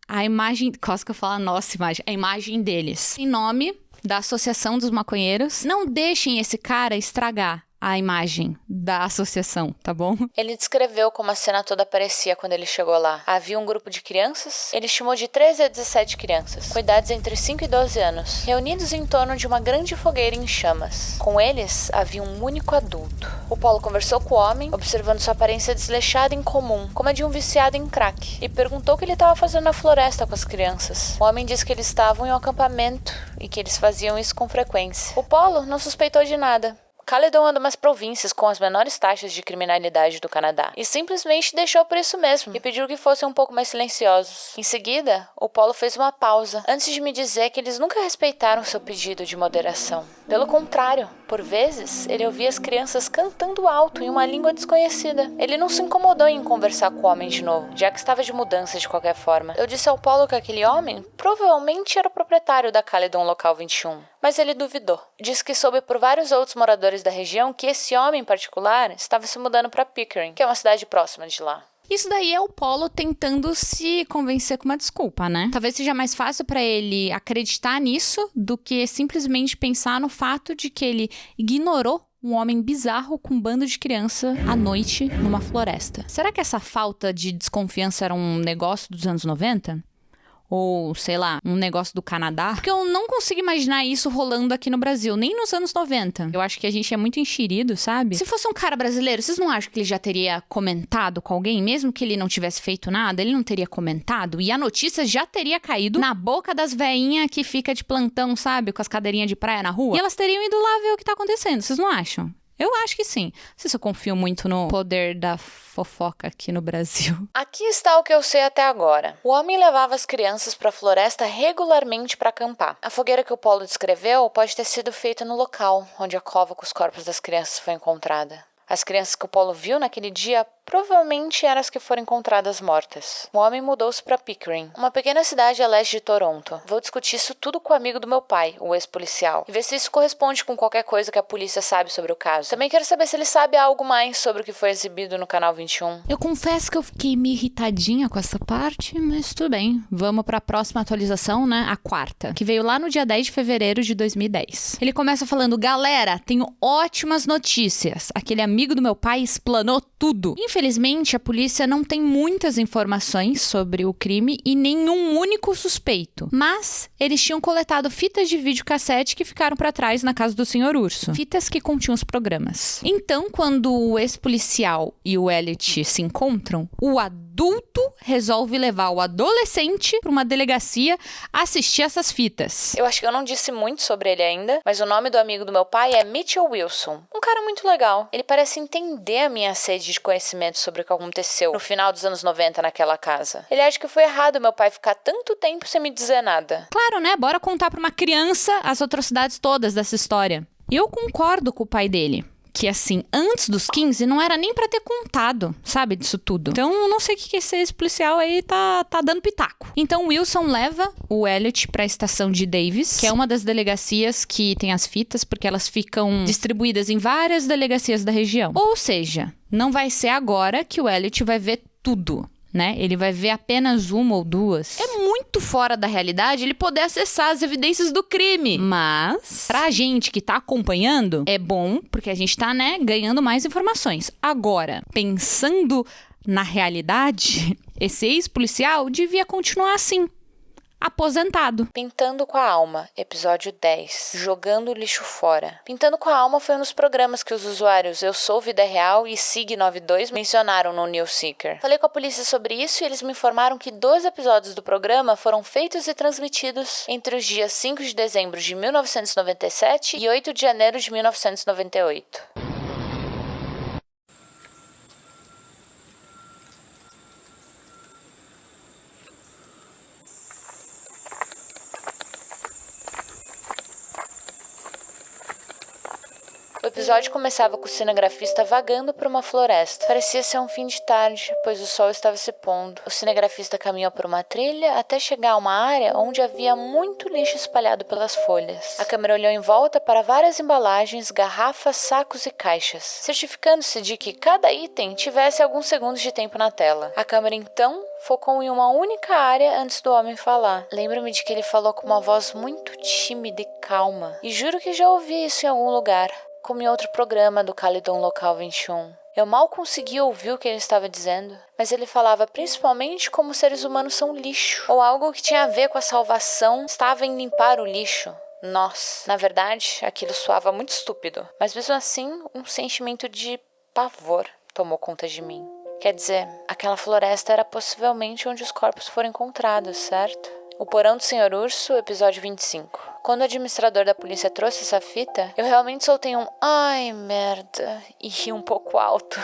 a imagem... Quase que eu falo a nossa imagem. A imagem deles. Em nome da Associação dos Maconheiros, não deixem esse cara estragar a imagem da associação, tá bom? Ele descreveu como a cena toda parecia quando ele chegou lá. Havia um grupo de crianças, ele estimou de 13 a 17 crianças, com idades entre 5 e 12 anos, reunidos em torno de uma grande fogueira em chamas. Com eles, havia um único adulto. O Polo conversou com o homem, observando sua aparência desleixada e incomum, como a de um viciado em crack, e perguntou o que ele estava fazendo na floresta com as crianças. O homem disse que eles estavam em um acampamento e que eles faziam isso com frequência. O Polo não suspeitou de nada. Caledon é uma das províncias com as menores taxas de criminalidade do Canadá e simplesmente deixou por isso mesmo e pediu que fossem um pouco mais silenciosos. Em seguida, o Polo fez uma pausa antes de me dizer que eles nunca respeitaram seu pedido de moderação. Pelo contrário, por vezes, ele ouvia as crianças cantando alto em uma língua desconhecida. Ele não se incomodou em conversar com o homem de novo, já que estava de mudança de qualquer forma. Eu disse ao Polo que aquele homem provavelmente era o proprietário da Caledon Local 21, mas ele duvidou. Disse que soube por vários outros moradores da região que esse homem em particular estava se mudando para Pickering, que é uma cidade próxima de lá. Isso daí é o Polo tentando se convencer com uma desculpa, né? Talvez seja mais fácil pra ele acreditar nisso do que simplesmente pensar no fato de que ele ignorou um homem bizarro com um bando de criança à noite numa floresta. Será que essa falta de desconfiança era um negócio dos anos 90? Ou, sei lá, um negócio do Canadá? Porque eu não consigo imaginar isso rolando aqui no Brasil, nem nos anos 90. Eu acho que a gente é muito enxerido, sabe? Se fosse um cara brasileiro, vocês não acham que ele já teria comentado com alguém? Mesmo que ele não tivesse feito nada, ele não teria comentado? E a notícia já teria caído na boca das veinhas que fica de plantão, sabe? Com as cadeirinhas de praia na rua. E elas teriam ido lá ver o que tá acontecendo, vocês não acham? Eu acho que sim. Não sei se eu confio muito no poder da fofoca aqui no Brasil. Aqui está o que eu sei até agora. O homem levava as crianças para a floresta regularmente para acampar. A fogueira que o Polo descreveu pode ter sido feita no local onde a cova com os corpos das crianças foi encontrada. As crianças que o Polo viu naquele dia provavelmente eram as que foram encontradas mortas. O homem mudou-se para Pickering, uma pequena cidade a leste de Toronto. Vou discutir isso tudo com o amigo do meu pai, o ex-policial, e ver se isso corresponde com qualquer coisa que a polícia sabe sobre o caso. Também quero saber se ele sabe algo mais sobre o que foi exibido no Canal 21. Eu confesso que eu fiquei meio irritadinha com essa parte, mas tudo bem. Vamos para a próxima atualização, né? A quarta, que veio lá no dia 10 de fevereiro de 2010. Ele começa falando: galera, tenho ótimas notícias. Aquele amigo do meu pai explanou tudo. Infelizmente, a polícia não tem muitas informações sobre o crime e nenhum único suspeito. Mas eles tinham coletado fitas de videocassete que ficaram para trás na casa do Sr. Urso. Fitas que continham os programas. Então, quando o ex-policial e o Elliot se encontram, o adulto adulto resolve levar o adolescente pra uma delegacia assistir essas fitas. Eu acho que eu não disse muito sobre ele ainda, mas o nome do amigo do meu pai é Mitchell Wilson. Um cara muito legal. Ele parece entender a minha sede de conhecimento sobre o que aconteceu no final dos anos 90 naquela casa. Ele acha que foi errado meu pai ficar tanto tempo sem me dizer nada. Claro, né? Bora contar pra uma criança as atrocidades todas dessa história. E eu concordo com o pai dele. Que, assim, antes dos 15, não era nem pra ter contado, sabe, disso tudo. Então, não sei o que esse policial aí tá dando pitaco. Então, Wilson leva o Elliot pra estação de Davis, que é uma das delegacias que tem as fitas, porque elas ficam distribuídas em várias delegacias da região. Ou seja, não vai ser agora que o Elliot vai ver tudo, né? Ele vai ver apenas uma ou duas. É muito fora da realidade ele poder acessar as evidências do crime. Mas, pra gente que tá acompanhando, é bom, porque a gente tá, né, ganhando mais informações. Agora, pensando na realidade, esse ex-policial devia continuar assim. Aposentado. Pintando com a Alma, episódio 10. Jogando lixo fora. Pintando com a Alma foi um dos programas que os usuários Eu Sou Vida Real e Sig92 mencionaram no News Seeker. Falei com a polícia sobre isso e eles me informaram que 2 episódios do programa foram feitos e transmitidos entre os dias 5 de dezembro de 1997 e 8 de janeiro de 1998. O episódio começava com o cinegrafista vagando por uma floresta. Parecia ser um fim de tarde, pois o sol estava se pondo. O cinegrafista caminhou por uma trilha até chegar a uma área onde havia muito lixo espalhado pelas folhas. A câmera olhou em volta para várias embalagens, garrafas, sacos e caixas, certificando-se de que cada item tivesse alguns segundos de tempo na tela. A câmera então focou em uma única área antes do homem falar. Lembro-me de que ele falou com uma voz muito tímida e calma. E juro que já ouvi isso em algum lugar, como em outro programa do Calidon Local 21. Eu mal conseguia ouvir o que ele estava dizendo, mas ele falava principalmente como seres humanos são lixo, ou algo que tinha a ver com a salvação estava em limpar o lixo. Nós. Na verdade, aquilo soava muito estúpido, mas mesmo assim, um sentimento de pavor tomou conta de mim. Quer dizer, aquela floresta era possivelmente onde os corpos foram encontrados, certo? O Porão do Senhor Urso, episódio 25. Quando o administrador da polícia trouxe essa fita, eu realmente soltei um "ai, merda" e ri um pouco alto.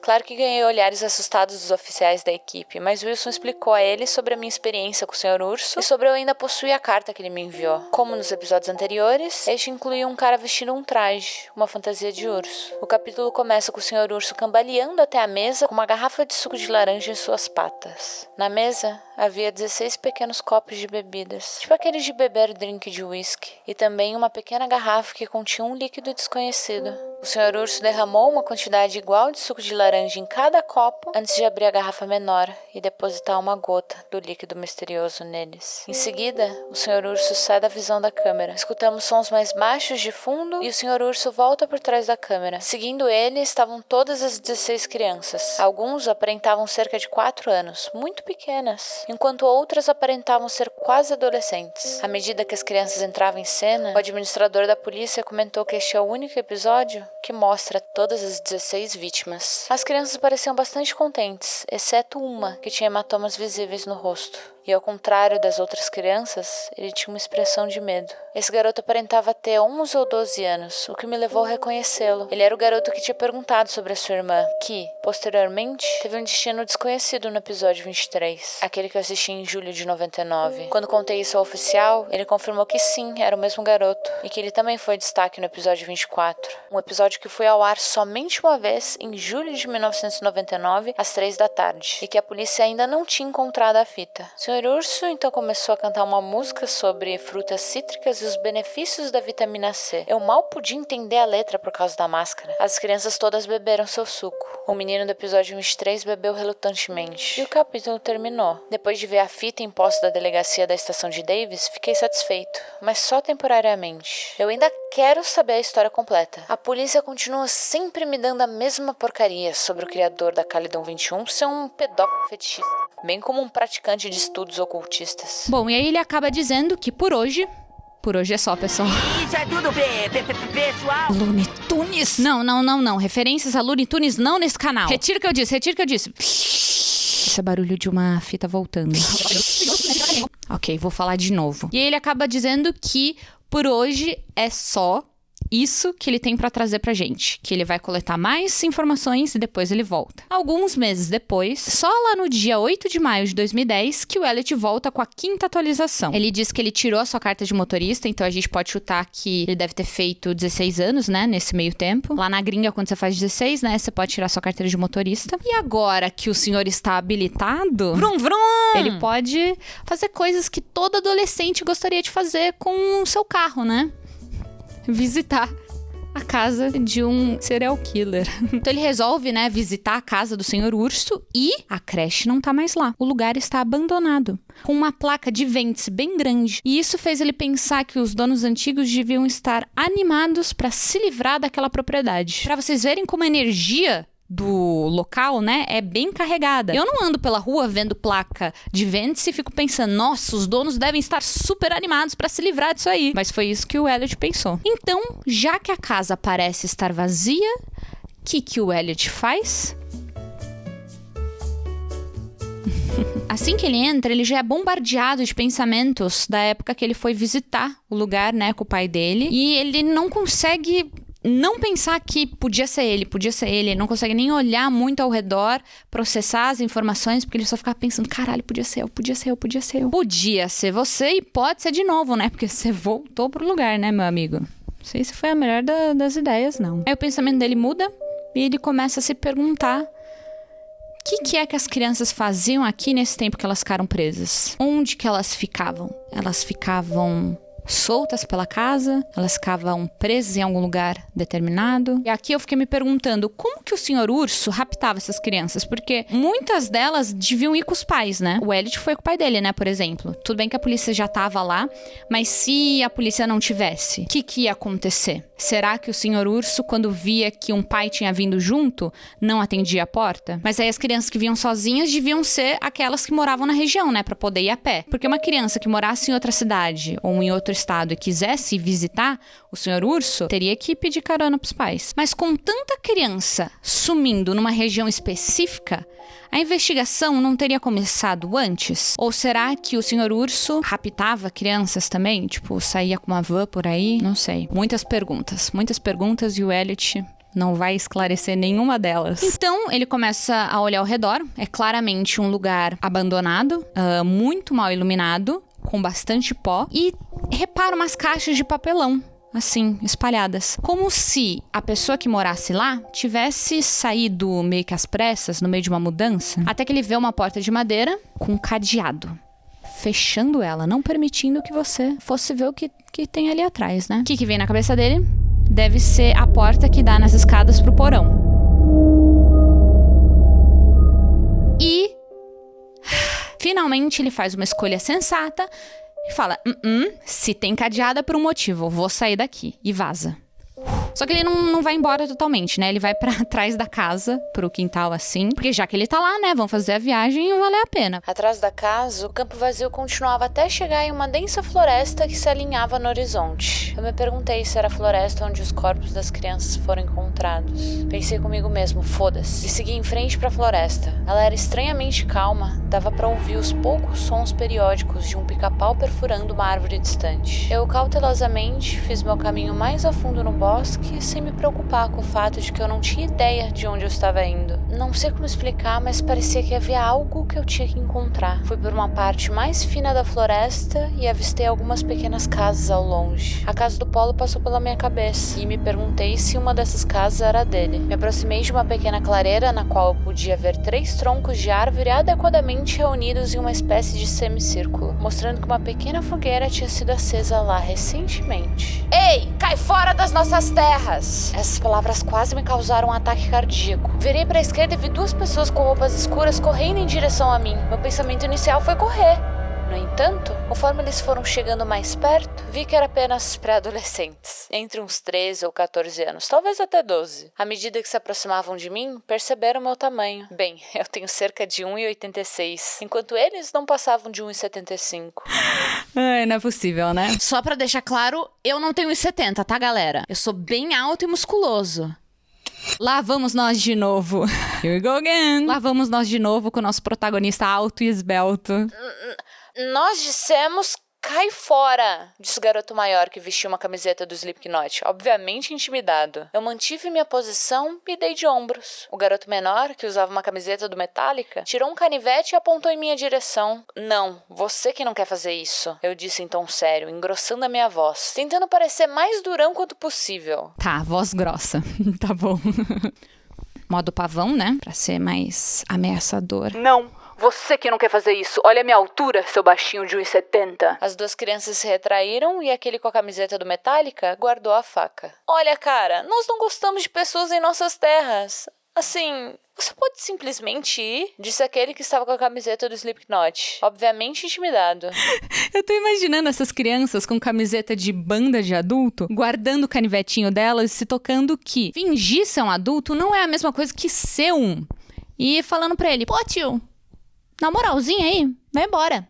Claro que ganhei olhares assustados dos oficiais da equipe, mas Wilson explicou a eles sobre a minha experiência com o Senhor Urso e sobre eu ainda possuir a carta que ele me enviou. Como nos episódios anteriores, este incluía um cara vestindo um traje, uma fantasia de urso. O capítulo começa com o Senhor Urso cambaleando até a mesa com uma garrafa de suco de laranja em suas patas. Na mesa, havia 16 pequenos copos de bebidas, tipo aqueles de beber drink de whisky, e também uma pequena garrafa que continha um líquido desconhecido. O Senhor Urso derramou uma quantidade igual de suco de laranja em cada copo antes de abrir a garrafa menor e depositar uma gota do líquido misterioso neles. Em seguida, o Senhor Urso sai da visão da câmera. Escutamos sons mais baixos de fundo e o Senhor Urso volta por trás da câmera. Seguindo ele estavam todas as 16 crianças. Alguns aparentavam cerca de 4 anos, muito pequenas, enquanto outras aparentavam ser quase adolescentes. À medida que as crianças entravam em cena, o administrador da polícia comentou que este é o único episódio que mostra todas as 16 vítimas. As crianças pareciam bastante contentes, exceto uma que tinha hematomas visíveis no rosto. E ao contrário das outras crianças, ele tinha uma expressão de medo. Esse garoto aparentava ter 11 ou 12 anos, o que me levou a reconhecê-lo. Ele era o garoto que tinha perguntado sobre a sua irmã, que, posteriormente, teve um destino desconhecido no episódio 23, aquele que eu assisti em julho de 99. Quando contei isso ao oficial, ele confirmou que sim, era o mesmo garoto, e que ele também foi destaque no episódio 24, um episódio que foi ao ar somente uma vez, em julho de 1999, às 3 da tarde, e que a polícia ainda não tinha encontrado a fita. O Senhor Urso então começou a cantar uma música sobre frutas cítricas e os benefícios da vitamina C. Eu mal podia entender a letra por causa da máscara. As crianças todas beberam seu suco. O menino do episódio 23 bebeu relutantemente. E o capítulo terminou. Depois de ver a fita em posse da delegacia da estação de Davis, fiquei satisfeito, mas só temporariamente. Eu ainda quero saber a história completa. A polícia continua sempre me dando a mesma porcaria sobre o criador da Calidon 21 ser um pedófilo fetichista, bem como um praticante de estudos ocultistas. Bom, e aí ele acaba dizendo que por hoje é só, pessoal. Isso é tudo, pessoal. Looney Tunes? Não. Referências a Looney Tunes não nesse canal. Retiro o que eu disse. Isso é barulho de uma fita voltando. Ok, vou falar de novo. E aí ele acaba dizendo que por hoje é só isso que ele tem pra trazer pra gente, que ele vai coletar mais informações e depois ele volta. Alguns meses depois, só lá no dia 8 de maio de 2010, que o Elliot volta com a 5ª atualização. Ele diz que ele tirou a sua carta de motorista, então a gente pode chutar que ele deve ter feito 16 anos, né, nesse meio tempo. Lá na gringa, quando você faz 16, né, você pode tirar sua carteira de motorista. E agora que o senhor está habilitado, vrum, vrum, ele pode fazer coisas que todo adolescente gostaria de fazer com o seu carro, né? Visitar a casa de um serial killer. Então ele resolve, né, visitar a casa do Senhor Urso e a creche não tá mais lá. O lugar está abandonado, com uma placa de ventes bem grande. E isso fez ele pensar que os donos antigos deviam estar animados para se livrar daquela propriedade. Para vocês verem como a energia do local, né, é bem carregada. Eu não ando pela rua vendo placa de ventos e fico pensando, nossa, os donos devem estar super animados para se livrar disso aí. Mas foi isso que o Elliot pensou. Então, já que a casa parece estar vazia, o que o Elliot faz? Assim que ele entra, ele já é bombardeado de pensamentos da época que ele foi visitar o lugar, né, com o pai dele. E ele não consegue não pensar que podia ser ele. Ele não consegue nem olhar muito ao redor, processar as informações, porque ele só fica pensando, caralho, podia ser eu. Podia ser você e pode ser de novo, né? Porque você voltou pro lugar, né, meu amigo? Não sei se foi a melhor das ideias, não. Aí o pensamento dele muda e ele começa a se perguntar o que é que as crianças faziam aqui nesse tempo que elas ficaram presas? Onde que elas ficavam? Elas ficavam soltas pela casa, elas ficavam presas em algum lugar determinado. E aqui eu fiquei me perguntando como que o Senhor Urso raptava essas crianças, porque muitas delas deviam ir com os pais, né? O Elliot foi com o pai dele, né, por exemplo. Tudo bem que a polícia já tava lá, mas se a polícia não tivesse, o que ia acontecer? Será que o Senhor Urso, quando via que um pai tinha vindo junto, não atendia a porta? Mas aí as crianças que vinham sozinhas deviam ser aquelas que moravam na região, né, pra poder ir a pé. Porque uma criança que morasse em outra cidade ou em outro estado e quisesse visitar o Senhor Urso, teria que pedir carona pros pais. Mas com tanta criança sumindo numa região específica, a investigação não teria começado antes? Ou será que o Senhor Urso raptava crianças também? Tipo, saía com uma van por aí? Não sei. Muitas perguntas e o Elliot não vai esclarecer nenhuma delas. Então, ele começa a olhar ao redor. É claramente um lugar abandonado, muito mal iluminado, com bastante pó. E repara umas caixas de papelão, assim, espalhadas. Como se a pessoa que morasse lá tivesse saído meio que às pressas, no meio de uma mudança. Até que ele vê uma porta de madeira com um cadeado, fechando ela, não permitindo que você fosse ver o que tem ali atrás, né? O que vem na cabeça dele? Deve ser a porta que dá nas escadas pro porão. E finalmente ele faz uma escolha sensata e fala, se tem cadeada por um motivo, vou sair daqui. E vaza. Só que ele não vai embora totalmente, né? Ele vai pra trás da casa, pro quintal assim. Porque já que ele tá lá, né? Vão fazer a viagem e valer a pena. Atrás da casa, o campo vazio continuava até chegar em uma densa floresta que se alinhava no horizonte. Eu me perguntei se era a floresta onde os corpos das crianças foram encontrados. Pensei comigo mesmo, foda-se. E segui em frente pra floresta. Ela era estranhamente calma, dava pra ouvir os poucos sons periódicos de um pica-pau perfurando uma árvore distante. Eu cautelosamente fiz meu caminho mais a fundo no bosque, sem me preocupar com o fato de que eu não tinha ideia de onde eu estava indo. Não sei como explicar, mas parecia que havia algo que eu tinha que encontrar. Fui por uma parte mais fina da floresta e avistei algumas pequenas casas ao longe. A casa do Polo passou pela minha cabeça e me perguntei se uma dessas casas era dele. Me aproximei de uma pequena clareira na qual eu podia ver 3 troncos de árvore adequadamente reunidos em uma espécie de semicírculo, mostrando que uma pequena fogueira tinha sido acesa lá recentemente. Ei, cai fora das nossas terras! Essas palavras quase me causaram um ataque cardíaco. Virei para a esquerda e vi 2 pessoas com roupas escuras correndo em direção a mim. Meu pensamento inicial foi correr. No entanto, conforme eles foram chegando mais perto, vi que era apenas pré-adolescentes, entre uns 13 ou 14 anos, talvez até 12. À medida que se aproximavam de mim, perceberam meu tamanho. Bem, eu tenho cerca de 1,86, enquanto eles não passavam de 1,75. Ai, não é possível, né? Só pra deixar claro, eu não tenho 1,70, tá, galera? Eu sou bem alto e musculoso. Lá vamos nós de novo. Here we go again. Lá vamos nós de novo com o nosso protagonista alto e esbelto. Nós dissemos... Cai fora, disse o garoto maior que vestia uma camiseta do Slipknot, obviamente intimidado. Eu mantive minha posição e dei de ombros. O garoto menor, que usava uma camiseta do Metallica, tirou um canivete e apontou em minha direção. Não, você que não quer fazer isso, eu disse em tom sério, engrossando a minha voz, tentando parecer mais durão quanto possível. Tá, voz grossa. Tá bom. Modo pavão, né? Pra ser mais ameaçador. Não. Você que não quer fazer isso. Olha a minha altura, seu baixinho de 1,70. As duas crianças se retraíram e aquele com a camiseta do Metallica guardou a faca. Olha, cara, nós não gostamos de pessoas em nossas terras. Assim, você pode simplesmente ir? Disse aquele que estava com a camiseta do Slipknot, obviamente intimidado. Eu tô imaginando essas crianças com camiseta de banda de adulto, guardando o canivetinho delas e se tocando que fingir ser um adulto não é a mesma coisa que ser um. E falando pra ele, pô, tio, na moralzinha aí, vai embora.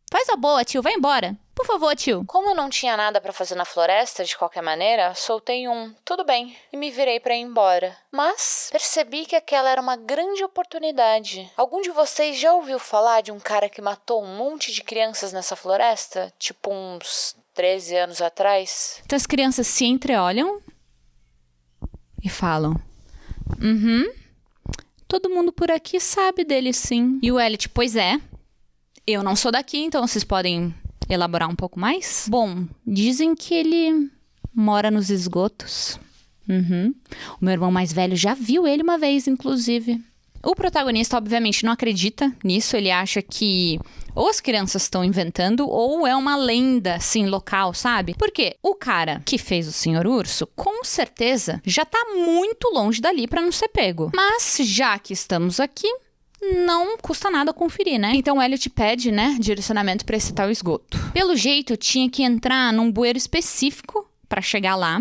Faz a boa, tio, vai embora. Por favor, tio. Como eu não tinha nada pra fazer na floresta, de qualquer maneira, soltei um tudo bem e me virei pra ir embora. Mas percebi que aquela era uma grande oportunidade. Algum de vocês já ouviu falar de um cara que matou um monte de crianças nessa floresta? Tipo uns 13 anos atrás? Então as crianças se entreolham e falam, todo mundo por aqui sabe dele, sim. E o Elliot, pois é. Eu não sou daqui, então vocês podem elaborar um pouco mais? Bom, dizem que ele mora nos esgotos. O meu irmão mais velho já viu ele uma vez, inclusive. O protagonista, obviamente, não acredita nisso. Ele acha que ou as crianças estão inventando ou é uma lenda, assim, local, sabe? Porque o cara que fez o Sr. Urso, com certeza, já tá muito longe dali pra não ser pego. Mas, já que estamos aqui, não custa nada conferir, né? Então o Elliot pede, né, direcionamento pra esse tal esgoto. Pelo jeito, tinha que entrar num bueiro específico pra chegar lá.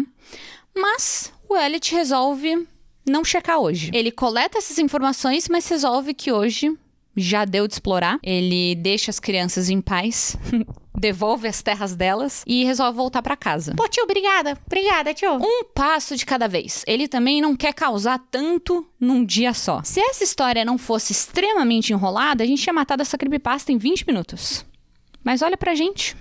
Mas o Elliot resolve não checar hoje. Ele coleta essas informações, mas resolve que hoje já deu de explorar. Ele deixa as crianças em paz, devolve as terras delas e resolve voltar pra casa. Pô, tio, obrigada. Obrigada, tio. Um passo de cada vez. Ele também não quer causar tanto num dia só. Se essa história não fosse extremamente enrolada, a gente tinha matado essa creepypasta em 20 minutos. Mas olha pra gente.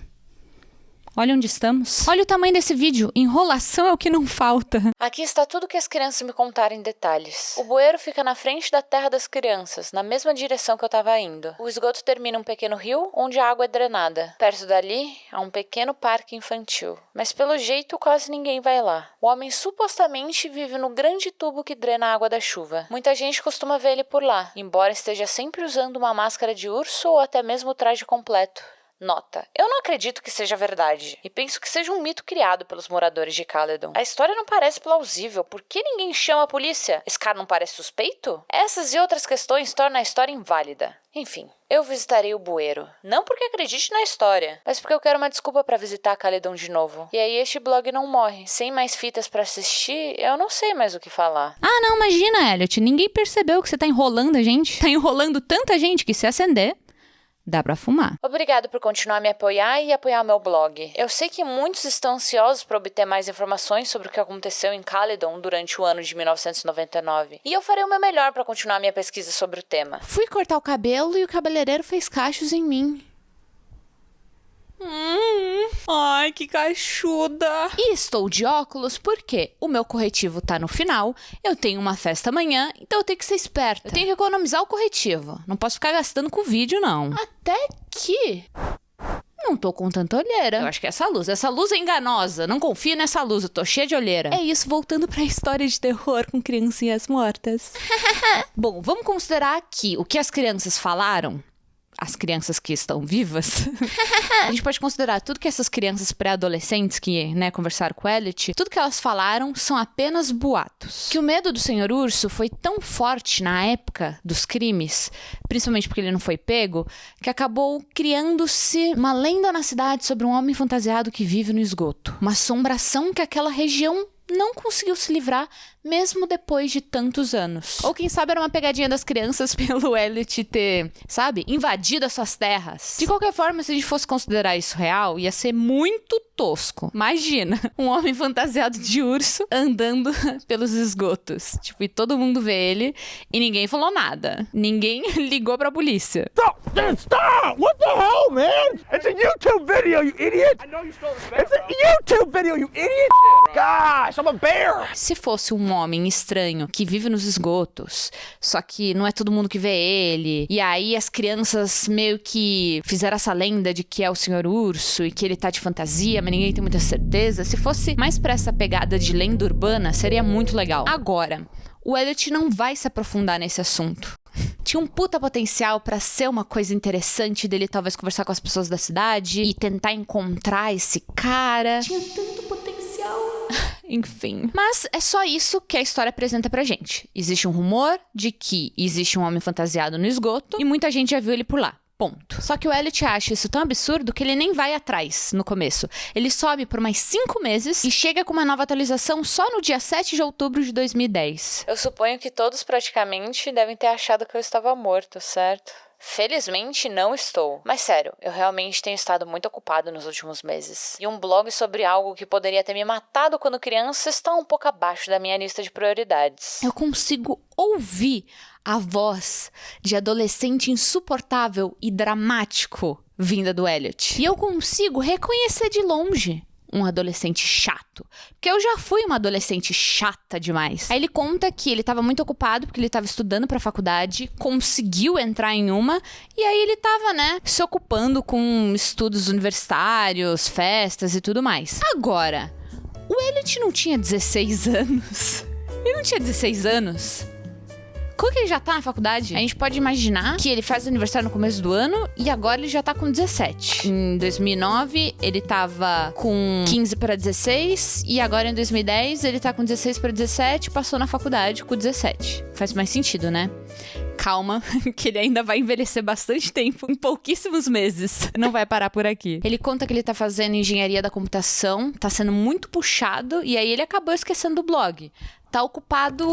Olha onde estamos. Olha o tamanho desse vídeo. Enrolação é o que não falta. Aqui está tudo que as crianças me contaram em detalhes. O bueiro fica na frente da terra das crianças, na mesma direção que eu estava indo. O esgoto termina em um pequeno rio, onde a água é drenada. Perto dali, há um pequeno parque infantil. Mas pelo jeito, quase ninguém vai lá. O homem supostamente vive no grande tubo que drena a água da chuva. Muita gente costuma ver ele por lá, embora esteja sempre usando uma máscara de urso ou até mesmo o traje completo. Nota, eu não acredito que seja verdade, e penso que seja um mito criado pelos moradores de Caledon. A história não parece plausível, por que ninguém chama a polícia? Esse cara não parece suspeito? Essas e outras questões tornam a história inválida. Enfim, eu visitarei o bueiro. Não porque acredite na história, mas porque eu quero uma desculpa pra visitar Caledon de novo. E aí este blog não morre. Sem mais fitas pra assistir, eu não sei mais o que falar. Ah, não, imagina, Elliot, ninguém percebeu que você tá enrolando a gente. Tá enrolando tanta gente que se acender, dá pra fumar. Obrigado por continuar a me apoiar e apoiar o meu blog. Eu sei que muitos estão ansiosos para obter mais informações sobre o que aconteceu em Caledon durante o ano de 1999. E eu farei o meu melhor para continuar minha pesquisa sobre o tema. Fui cortar o cabelo e o cabeleireiro fez cachos em mim. Ai, que cachuda. E estou de óculos porque o meu corretivo tá no final, eu tenho uma festa amanhã, então eu tenho que ser esperta. Eu tenho que economizar o corretivo. Não posso ficar gastando com vídeo, não. Até que não tô com tanta olheira. Eu acho que é essa luz é enganosa. Não confio nessa luz, eu tô cheia de olheira. É isso, voltando pra história de terror com criancinhas mortas. Bom, vamos considerar aqui o que as crianças falaram. As crianças que estão vivas, a gente pode considerar tudo que essas crianças pré-adolescentes que, né, conversaram com o Elliot, tudo que elas falaram são apenas boatos. Que o medo do Sr. Urso foi tão forte na época dos crimes, principalmente porque ele não foi pego, que acabou criando-se uma lenda na cidade sobre um homem fantasiado que vive no esgoto. Uma assombração que aquela região não conseguiu se livrar mesmo depois de tantos anos. Ou quem sabe era uma pegadinha das crianças pelo Elliot ter, sabe, invadido as suas terras. De qualquer forma, se a gente fosse considerar isso real, ia ser muito tosco. Imagina, um homem fantasiado de urso andando pelos esgotos. Tipo, e todo mundo vê ele e ninguém falou nada. Ninguém ligou pra polícia. Stop! Dude, stop! What the hell, man? It's a YouTube video, you idiot! I know you stole the It's a YouTube video, you idiot! Gosh, I'm a bear! Se fosse um homem estranho que vive nos esgotos, só que não é todo mundo que vê ele, e aí as crianças meio que fizeram essa lenda de que é o Senhor Urso e que ele tá de fantasia, mas ninguém tem muita certeza. Se fosse mais pra essa pegada de lenda urbana, seria muito legal. Agora, o Elliot não vai se aprofundar nesse assunto. Tinha um puta potencial pra ser uma coisa interessante dele talvez conversar com as pessoas da cidade e tentar encontrar esse cara. Tinha tanto potencial. Enfim. Mas é só isso que a história apresenta pra gente. Existe um rumor de que existe um homem fantasiado no esgoto e muita gente já viu ele por lá. Ponto. Só que o Elliot acha isso tão absurdo que ele nem vai atrás no começo. Ele sobe por mais 5 meses e chega com uma nova atualização só no dia 7 de outubro de 2010. Eu suponho que todos praticamente devem ter achado que eu estava morto, certo? Felizmente não estou. Mas sério, eu realmente tenho estado muito ocupado nos últimos meses. E um blog sobre algo que poderia ter me matado quando criança está um pouco abaixo da minha lista de prioridades. Eu consigo ouvir a voz de adolescente insuportável e dramático vinda do Elliot. E eu consigo reconhecer de longe um adolescente chato. Porque eu já fui uma adolescente chata demais. Aí ele conta que ele tava muito ocupado porque ele tava estudando pra faculdade, conseguiu entrar em uma, e aí ele tava, né, se ocupando com estudos universitários, festas e tudo mais. Agora, o Elliot não tinha 16 anos. Ele não tinha 16 anos. Como que ele já tá na faculdade? A gente pode imaginar que ele faz aniversário no começo do ano e agora ele já tá com 17. Em 2009, ele tava com 15 para 16 e agora em 2010 ele tá com 16 para 17 e passou na faculdade com 17. Faz mais sentido, né? Calma, que ele ainda vai envelhecer bastante tempo, em pouquíssimos meses. Não vai parar por aqui. Ele conta que ele tá fazendo engenharia da computação, tá sendo muito puxado e aí ele acabou esquecendo do blog. Tá ocupado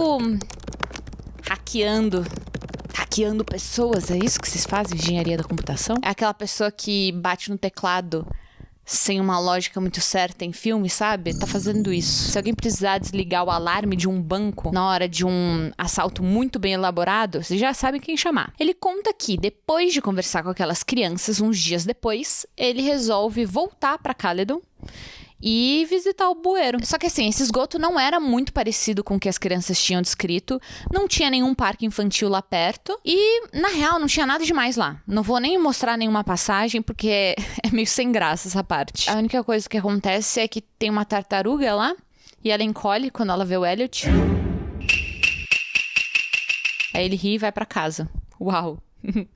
hackeando pessoas, é isso que vocês fazem, engenharia da computação? É aquela pessoa que bate no teclado sem uma lógica muito certa em filme, sabe? Tá fazendo isso. Se alguém precisar desligar o alarme de um banco na hora de um assalto muito bem elaborado, vocês já sabem quem chamar. Ele conta que, depois de conversar com aquelas crianças, uns dias depois, ele resolve voltar pra Caledon e visitar o bueiro. Só que assim, esse esgoto não era muito parecido com o que as crianças tinham descrito, não tinha nenhum parque infantil lá perto e, na real, não tinha nada demais lá. Não vou nem mostrar nenhuma passagem porque é meio sem graça essa parte. A única coisa que acontece é que tem uma tartaruga lá e ela encolhe quando ela vê o Elliot. Aí ele ri e vai pra casa. Uau,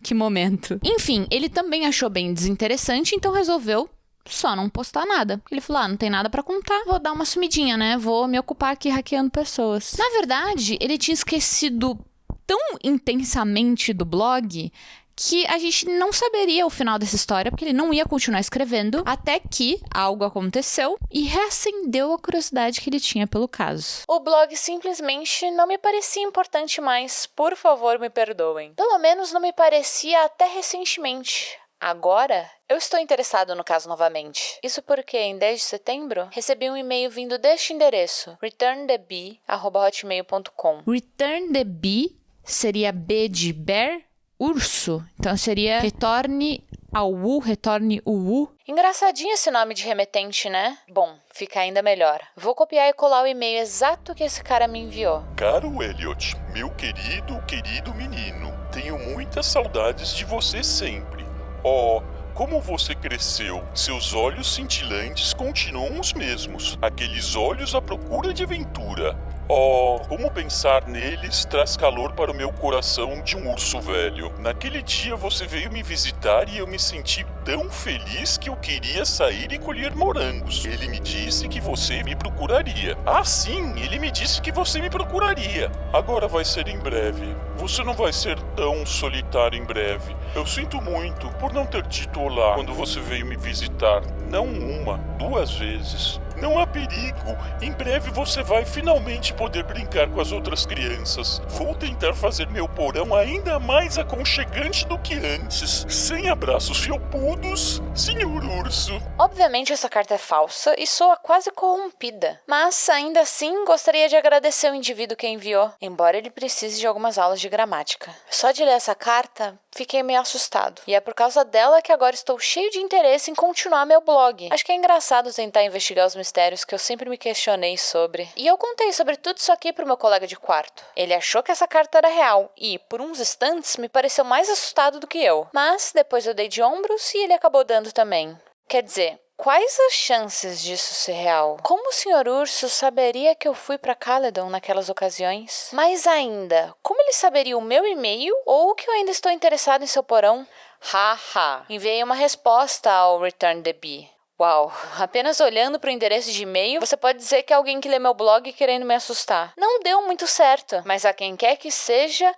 que momento. Enfim, ele também achou bem desinteressante, então resolveu só não postar nada. Ele falou, não tem nada pra contar, vou dar uma sumidinha, né? Vou me ocupar aqui hackeando pessoas. Na verdade, ele tinha esquecido tão intensamente do blog que a gente não saberia o final dessa história, porque ele não ia continuar escrevendo, até que algo aconteceu e reacendeu a curiosidade que ele tinha pelo caso. O blog simplesmente não me parecia importante mais, por favor me perdoem. Pelo menos não me parecia até recentemente. Agora, eu estou interessado no caso novamente. Isso porque, em 10 de setembro, recebi um e-mail vindo deste endereço, returntheb@hotmail.com. Returntheb seria B de bear, urso. Então seria retorne ao U, retorne o U. Engraçadinho esse nome de remetente, né? Bom, fica ainda melhor. Vou copiar e colar o e-mail exato que esse cara me enviou. Caro Elliot, meu querido menino, tenho muitas saudades de você sempre. Oh, como você cresceu! Seus olhos cintilantes continuam os mesmos. Aqueles olhos à procura de aventura. Oh, como pensar neles traz calor para o meu coração de um urso velho. Naquele dia você veio me visitar e eu me senti tão feliz que eu queria sair e colher morangos. Ele me disse que você me procuraria. Ah, sim, ele me disse que você me procuraria. Agora vai ser em breve. Você não vai ser tão solitário em breve. Eu sinto muito por não ter dito olá quando você veio me visitar. Não uma, 2 vezes. Não há perigo. Em breve você vai finalmente poder brincar com as outras crianças. Vou tentar fazer meu porão ainda mais aconchegante do que antes. Sem abraços felpudos, Senhor Urso. Obviamente essa carta é falsa e soa quase corrompida. Mas, ainda assim, gostaria de agradecer o indivíduo que enviou, embora ele precise de algumas aulas de gramática. Só de ler essa carta, fiquei meio assustado. E é por causa dela que agora estou cheio de interesse em continuar meu blog. Acho que é engraçado tentar investigar os mistérios que eu sempre me questionei sobre. E eu contei sobre tudo isso aqui pro meu colega de quarto. Ele achou que essa carta era real e, por uns instantes, me pareceu mais assustado do que eu. Mas, depois eu dei de ombros e ele acabou dando também. Quer dizer, quais as chances disso ser real? Como o Sr. Urso saberia que eu fui pra Caledon naquelas ocasiões? Mais ainda, como ele saberia o meu e-mail ou que eu ainda estou interessado em seu porão? Haha, enviei uma resposta ao Return the Bee. Uau, apenas olhando para o endereço de e-mail, você pode dizer que é alguém que lê meu blog querendo me assustar. Não deu muito certo, mas a quem quer que seja,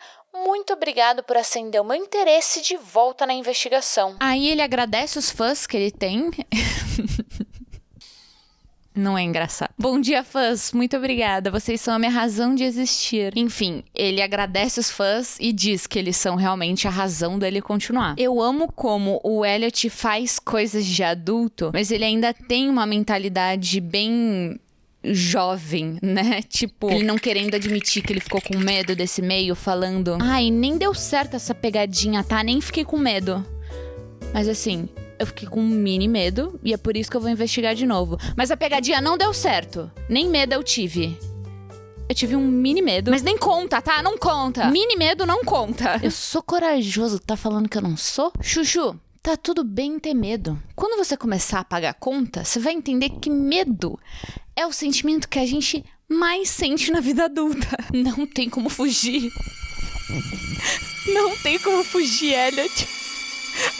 muito obrigado por acender o meu interesse de volta na investigação. Aí ele agradece os fãs que ele tem. Não é engraçado. Bom dia, fãs. Muito obrigada. Vocês são a minha razão de existir. Enfim, ele agradece os fãs e diz que eles são realmente a razão dele continuar. Eu amo como o Elliot faz coisas de adulto, mas ele ainda tem uma mentalidade bem jovem, né? Tipo, ele não querendo admitir que ele ficou com medo desse e-mail, falando: ai, nem deu certo essa pegadinha, tá? Nem fiquei com medo. Mas assim, eu fiquei com um mini medo e é por isso que eu vou investigar de novo. Mas a pegadinha não deu certo. Nem medo eu tive. Eu tive um mini medo. Mas nem conta, tá? Não conta. Mini medo não conta. Eu sou corajoso. Tá falando que eu não sou? Chuchu, tá tudo bem ter medo. Quando você começar a pagar conta, você vai entender que medo é o sentimento que a gente mais sente na vida adulta. Não tem como fugir. Não tem como fugir, Elliot.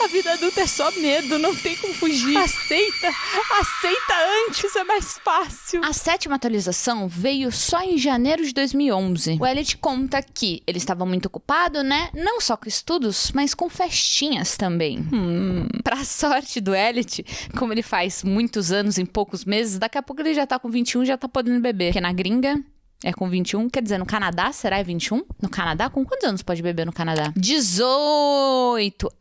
A vida adulta é só medo, não tem como fugir. Aceita antes, é mais fácil. A 7ª atualização veio só em janeiro de 2011. O Elliot conta que ele estava muito ocupado, né? Não só com estudos, mas com festinhas também. Pra sorte do Elliot, como ele faz muitos anos em poucos meses, daqui a pouco ele já tá com 21 e já tá podendo beber. Porque na gringa é com 21, quer dizer, no Canadá será 21? No Canadá? Com quantos anos pode beber no Canadá? 18!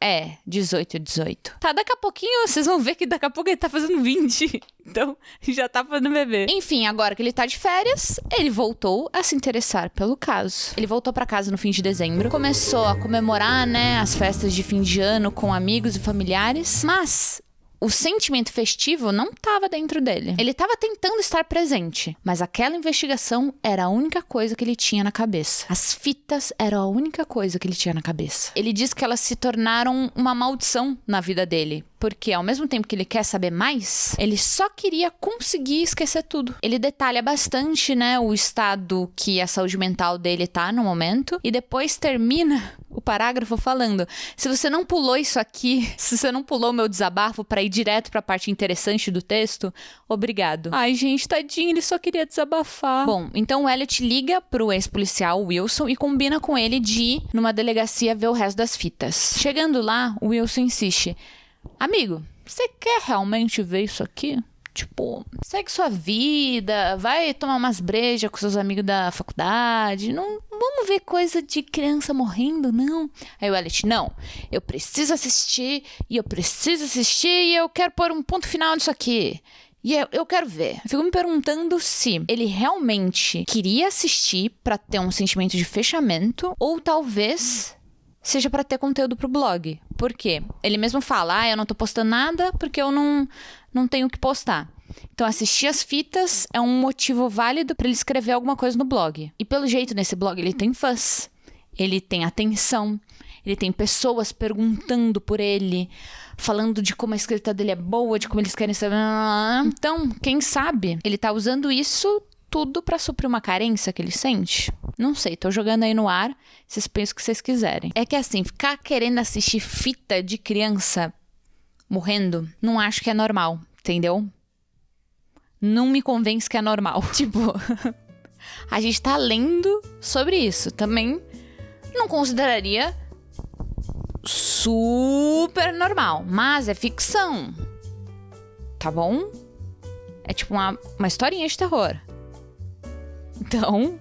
18. Tá, daqui a pouquinho vocês vão ver que daqui a pouco ele tá fazendo 20. Então, já tá podendo beber. Enfim, agora que ele tá de férias, ele voltou a se interessar pelo caso. Ele voltou pra casa no fim de dezembro, começou a comemorar, né, as festas de fim de ano com amigos e familiares, mas o sentimento festivo não estava dentro dele. Ele estava tentando estar presente, mas aquela investigação era a única coisa que ele tinha na cabeça. As fitas eram a única coisa que ele tinha na cabeça. Ele diz que elas se tornaram uma maldição na vida dele, porque ao mesmo tempo que ele quer saber mais, ele só queria conseguir esquecer tudo. Ele detalha bastante, né, o estado que a saúde mental dele tá no momento, e depois termina o parágrafo falando: se você não pulou isso aqui, se você não pulou meu desabafo pra ir direto pra parte interessante do texto, obrigado. Ai, gente, tadinho, ele só queria desabafar. Bom, então o Elliot liga pro ex-policial Wilson e combina com ele de ir numa delegacia ver o resto das fitas. Chegando lá, o Wilson insiste: amigo, você quer realmente ver isso aqui? Tipo, segue sua vida, vai tomar umas brejas com seus amigos da faculdade, não vamos ver coisa de criança morrendo, não. Aí o Elliot: não, eu preciso assistir e eu quero pôr um ponto final nisso aqui. E eu quero ver. Eu fico me perguntando se ele realmente queria assistir pra ter um sentimento de fechamento ou talvez seja pra ter conteúdo pro blog. Por quê? Ele mesmo fala: eu não tô postando nada porque eu não tenho o que postar. Então, assistir as fitas é um motivo válido pra ele escrever alguma coisa no blog. E pelo jeito, nesse blog, ele tem fãs, ele tem atenção, ele tem pessoas perguntando por ele, falando de como a escrita dele é boa, de como eles querem saber. Então, quem sabe, ele tá usando isso tudo pra suprir uma carência que ele sente? Não sei, tô jogando aí no ar, vocês pensam o que vocês quiserem. É que assim, ficar querendo assistir fita de criança morrendo, não acho que é normal, entendeu? Não me convence que é normal. Tipo, a gente tá lendo sobre isso. Também não consideraria super normal, mas é ficção, tá bom? É tipo uma historinha de terror. Então,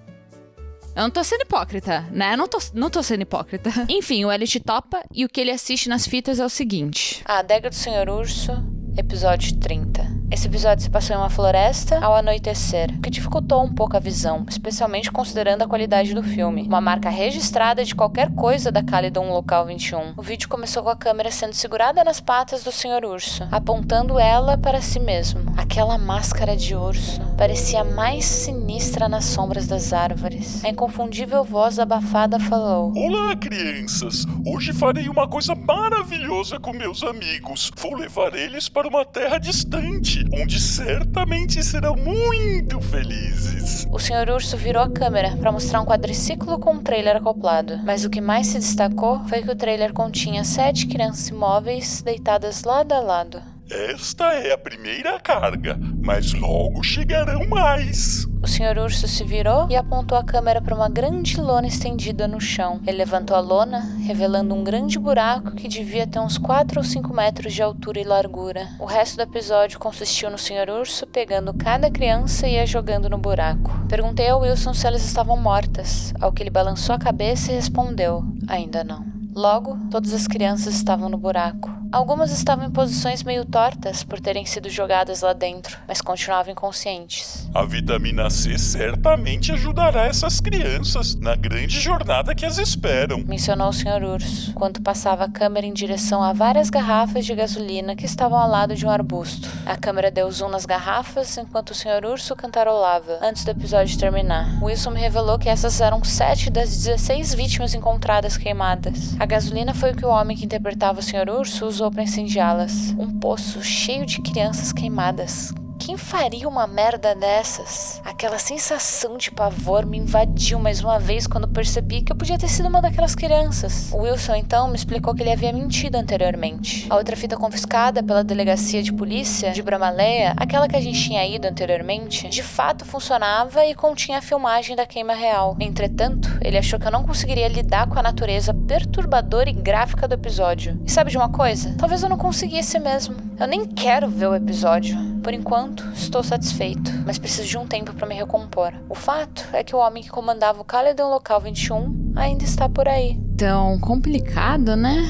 eu não tô sendo hipócrita, né? Não tô sendo hipócrita. Enfim, o Elliot topa e o que ele assiste nas fitas é o seguinte. A Adega do Senhor Urso, episódio 30. Esse episódio se passou em uma floresta ao anoitecer, o que dificultou um pouco a visão, especialmente considerando a qualidade do filme. Uma marca registrada de qualquer coisa da Calydon Local 21. O vídeo começou com a câmera sendo segurada nas patas do Senhor Urso, apontando ela para si mesmo. Aquela máscara de urso parecia mais sinistra nas sombras das árvores. A inconfundível voz abafada falou: Olá, crianças! Hoje farei uma coisa maravilhosa com meus amigos. Vou levar eles para uma terra distante, onde certamente serão muito felizes. O Senhor Urso virou a câmera para mostrar um quadriciclo com um trailer acoplado. Mas o que mais se destacou foi que o trailer continha 7 crianças imóveis deitadas lado a lado. Esta é a primeira carga, mas logo chegarão mais. O Senhor Urso se virou e apontou a câmera para uma grande lona estendida no chão. Ele levantou a lona, revelando um grande buraco que devia ter uns 4 ou 5 metros de altura e largura. O resto do episódio consistiu no Senhor Urso pegando cada criança e a jogando no buraco. Perguntei ao Wilson se elas estavam mortas, ao que ele balançou a cabeça e respondeu: ainda não. Logo, todas as crianças estavam no buraco. Algumas estavam em posições meio tortas por terem sido jogadas lá dentro, mas continuavam inconscientes. A vitamina C certamente ajudará essas crianças na grande jornada que as esperam, mencionou o Senhor Urso, enquanto passava a câmera em direção a várias garrafas de gasolina que estavam ao lado de um arbusto. A câmera deu zoom nas garrafas enquanto o Senhor Urso cantarolava, antes do episódio terminar. Wilson me revelou que essas eram 7 das 16 vítimas encontradas queimadas. A gasolina foi o que o homem que interpretava o Senhor Urso usou para incendiá-las. Um poço cheio de crianças queimadas. Quem faria uma merda dessas? Aquela sensação de pavor me invadiu mais uma vez quando percebi que eu podia ter sido uma daquelas crianças. O Wilson então me explicou que ele havia mentido anteriormente. A outra fita confiscada pela delegacia de polícia de Bramaleia, aquela que a gente tinha ido anteriormente, de fato funcionava e continha a filmagem da queima real. Entretanto, ele achou que eu não conseguiria lidar com a natureza perturbadora e gráfica do episódio. E sabe de uma coisa? Talvez eu não conseguisse mesmo. Eu nem quero ver o episódio. Por enquanto, estou satisfeito, mas preciso de um tempo para me recompor. O fato é que o homem que comandava o Calydon Local 21 ainda está por aí. Tão complicado, né?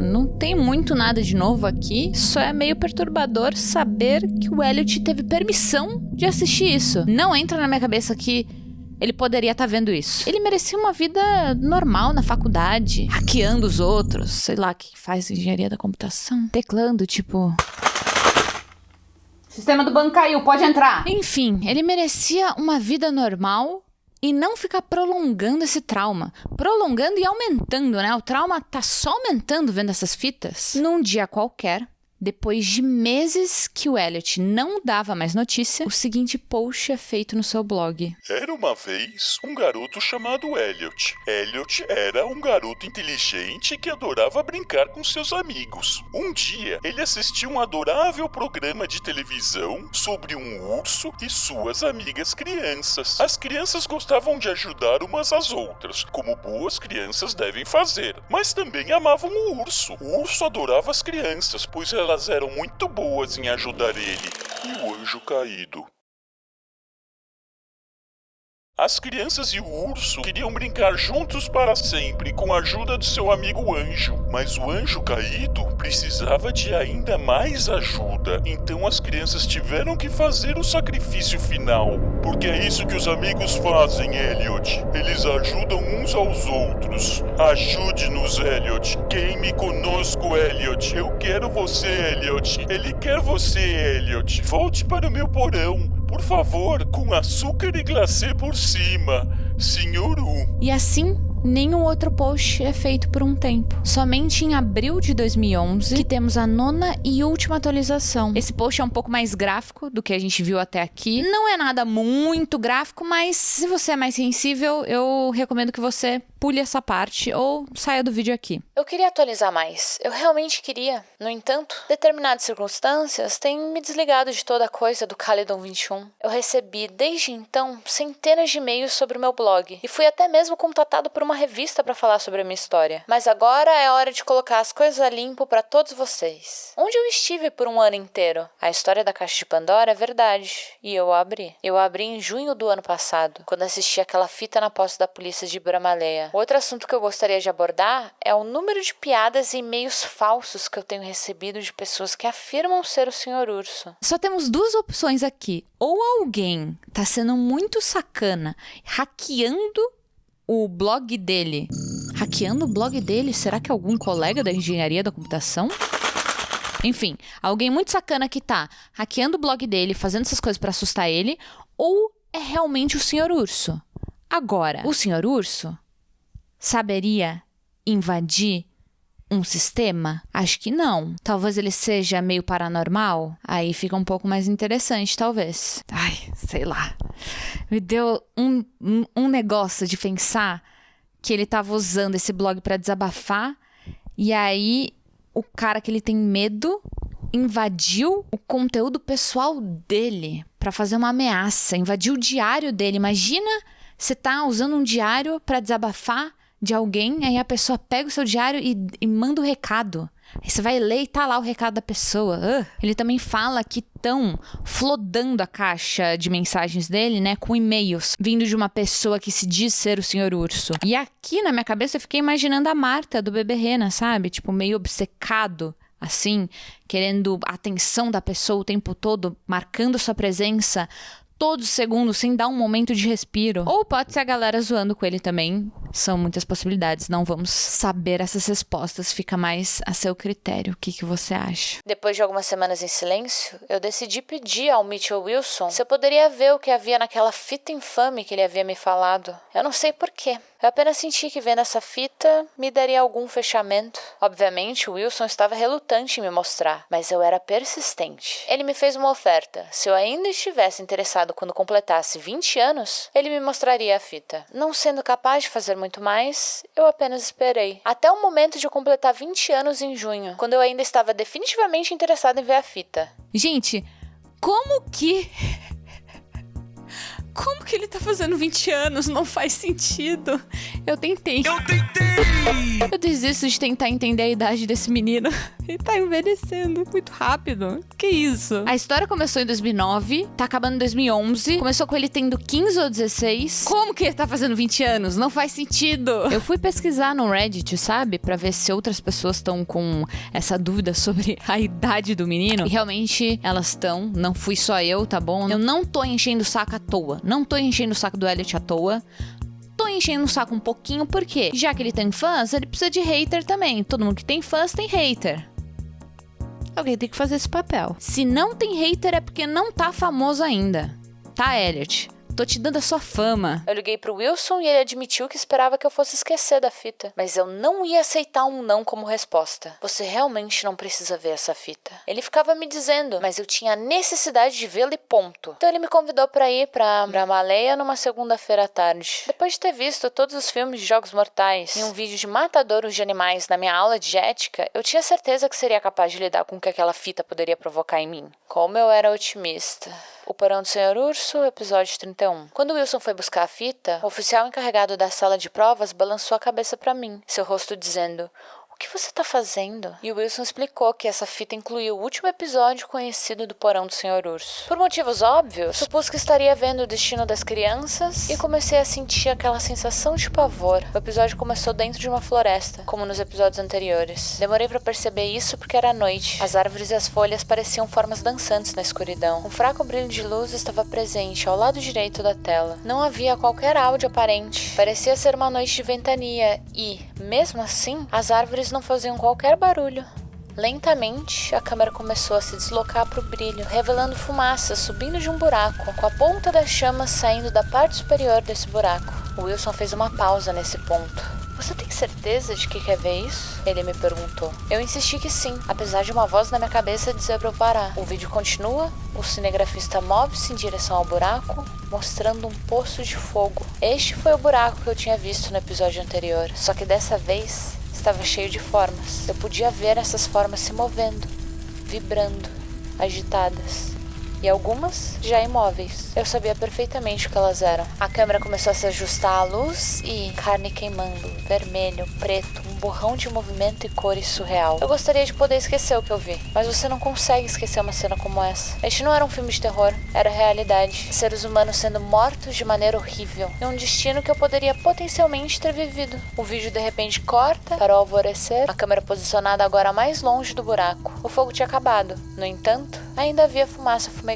Não tem muito nada de novo aqui, só é meio perturbador saber que o Elliot teve permissão de assistir isso. Não entra na minha cabeça que ele poderia estar vendo isso. Ele merecia uma vida normal na faculdade, hackeando os outros, sei lá, que faz engenharia da computação, teclando, tipo... Sistema do banco caiu, pode entrar. Enfim, ele merecia uma vida normal e não ficar prolongando esse trauma. Prolongando e aumentando, né? O trauma tá só aumentando vendo essas fitas. Num dia qualquer, depois de meses que o Elliot não dava mais notícia, o seguinte post é feito no seu blog. Era uma vez um garoto chamado Elliot. Elliot era um garoto inteligente que adorava brincar com seus amigos. Um dia, ele assistiu um adorável programa de televisão sobre um urso e suas amigas crianças. As crianças gostavam de ajudar umas às outras, como boas crianças devem fazer, mas também amavam o urso. O urso adorava as crianças, pois elas eram muito boas em ajudar ele. E o anjo caído? As crianças e o urso queriam brincar juntos para sempre com a ajuda do seu amigo anjo, mas o anjo caído precisava de ainda mais ajuda. Então as crianças tiveram que fazer o sacrifício final, porque é isso que os amigos fazem, Elliot. Eles ajudam uns aos outros. Ajude-nos, Elliot. Queime conosco, Elliot. Eu quero você, Elliot. Ele quer você, Elliot. Volte para o meu porão. Por favor, com açúcar e glacê por cima, Senhor U. E assim, nenhum outro post é feito por um tempo. Somente em abril de 2011 que temos a 9ª e última atualização. Esse post é um pouco mais gráfico do que a gente viu até aqui. Não é nada muito gráfico, mas se você é mais sensível, eu recomendo que você pule essa parte ou saia do vídeo aqui. Eu queria atualizar mais. Eu realmente queria. No entanto, determinadas circunstâncias têm me desligado de toda a coisa do Caledon 21. Eu recebi, desde então, centenas de e-mails sobre o meu blog. E fui até mesmo contatado por uma revista para falar sobre a minha história. Mas agora é hora de colocar as coisas a limpo para todos vocês. Onde eu estive por um ano inteiro? A história da Caixa de Pandora é verdade. E eu a abri. Eu a abri em junho do ano passado, quando assisti aquela fita na posse da polícia de Bramaleia. Outro assunto que eu gostaria de abordar é o número de piadas e e-mails falsos que eu tenho recebido de pessoas que afirmam ser o Sr. Urso. Só temos duas opções aqui. Ou alguém tá sendo muito sacana, hackeando o blog dele. Hackeando o blog dele? Será que é algum colega da engenharia da computação? Enfim, alguém muito sacana que tá hackeando o blog dele, fazendo essas coisas pra assustar ele, ou é realmente o Sr. Urso? Agora, o Sr. Urso saberia invadir um sistema? Acho que não. Talvez ele seja meio paranormal. Aí fica um pouco mais interessante, talvez. Ai, sei lá. Me deu um negócio de pensar que ele tava usando esse blog pra desabafar. E aí, o cara que ele tem medo invadiu o conteúdo pessoal dele pra fazer uma ameaça. Invadiu o diário dele. Imagina você tá usando um diário pra desabafar de alguém, aí a pessoa pega o seu diário e manda o recado. Aí você vai ler e tá lá o recado da pessoa. Ele também fala que estão flodando a caixa de mensagens dele, né, com e-mails vindo de uma pessoa que se diz ser o Sr. Urso. E aqui na minha cabeça eu fiquei imaginando a Marta do Bebê Rena, sabe? Tipo, meio obcecado, assim, querendo a atenção da pessoa o tempo todo, marcando sua presença todos os segundos, sem dar um momento de respiro. Ou pode ser a galera zoando com ele também. São muitas possibilidades. Não vamos saber essas respostas. Fica mais a seu critério. O que você acha? Depois de algumas semanas em silêncio, eu decidi pedir ao Mitchell Wilson se eu poderia ver o que havia naquela fita infame que ele havia me falado. Eu não sei porquê. Eu apenas senti que vendo essa fita me daria algum fechamento. Obviamente, o Wilson estava relutante em me mostrar, mas eu era persistente. Ele me fez uma oferta. Se eu ainda estivesse interessado quando completasse 20 anos, ele me mostraria a fita. Não sendo capaz de fazer muito mais, eu apenas esperei. Até o momento de eu completar 20 anos em junho, quando eu ainda estava definitivamente interessado em ver a fita. Gente, como que ele tá fazendo 20 anos? Não faz sentido. Eu tentei. Eu desisto de tentar entender a idade desse menino. Ele tá envelhecendo muito rápido. Que isso? A história começou em 2009, tá acabando em 2011. Começou com ele tendo 15 ou 16. Como que ele tá fazendo 20 anos? Não faz sentido. Eu fui pesquisar no Reddit, sabe? Pra ver se outras pessoas estão com essa dúvida sobre a idade do menino. E realmente elas estão. Não fui só eu, tá bom? Eu não tô enchendo o saco à toa. Não tô enchendo o saco do Elliot à toa. Tô enchendo o saco um pouquinho porque, já que ele tem fãs, ele precisa de hater também. Todo mundo que tem fãs tem hater. Alguém tem que fazer esse papel. Se não tem hater é porque não tá famoso ainda. Tá, Elliot? Tô te dando a sua fama. Eu liguei pro Wilson e ele admitiu que esperava que eu fosse esquecer da fita. Mas eu não ia aceitar um não como resposta. Você realmente não precisa ver essa fita. Ele ficava me dizendo, mas eu tinha necessidade de vê-la e ponto. Então ele me convidou pra ir pra Bramaleia numa segunda-feira à tarde. Depois de ter visto todos os filmes de Jogos Mortais e um vídeo de matadouros de animais na minha aula de ética, eu tinha certeza que seria capaz de lidar com o que aquela fita poderia provocar em mim. Como eu era otimista. O Porão do Sr. Urso, episódio 31. Quando Wilson foi buscar a fita, o oficial encarregado da sala de provas balançou a cabeça para mim, seu rosto dizendo: "O que você tá fazendo?" E o Wilson explicou que essa fita incluía o último episódio conhecido do Porão do Sr. Urso. Por motivos óbvios, supus que estaria vendo o destino das crianças e comecei a sentir aquela sensação de pavor. O episódio começou dentro de uma floresta, como nos episódios anteriores. Demorei pra perceber isso porque era noite. As árvores e as folhas pareciam formas dançantes na escuridão. Um fraco brilho de luz estava presente ao lado direito da tela. Não havia qualquer áudio aparente. Parecia ser uma noite de ventania e, mesmo assim, as árvores não faziam qualquer barulho. Lentamente, a câmera começou a se deslocar para o brilho, revelando fumaça subindo de um buraco, com a ponta das chamas saindo da parte superior desse buraco. O Wilson fez uma pausa nesse ponto. Você tem certeza de que quer ver isso? Ele me perguntou. Eu insisti que sim, apesar de uma voz na minha cabeça dizer pra eu parar. O vídeo continua, o cinegrafista move-se em direção ao buraco, mostrando um poço de fogo. Este foi o buraco que eu tinha visto no episódio anterior, só que dessa vez estava cheio de formas. Eu podia ver essas formas se movendo, vibrando, agitadas. E algumas já imóveis. Eu sabia perfeitamente o que elas eram. A câmera começou a se ajustar à luz e carne queimando, vermelho, preto, um borrão de movimento e cores surreal. Eu gostaria de poder esquecer o que eu vi, mas você não consegue esquecer uma cena como essa. Este não era um filme de terror, era realidade. Seres humanos sendo mortos de maneira horrível. E um destino que eu poderia potencialmente ter vivido. O vídeo de repente corta para o alvorecer, a câmera posicionada agora mais longe do buraco. O fogo tinha acabado. No entanto, ainda havia fumaça fumegante.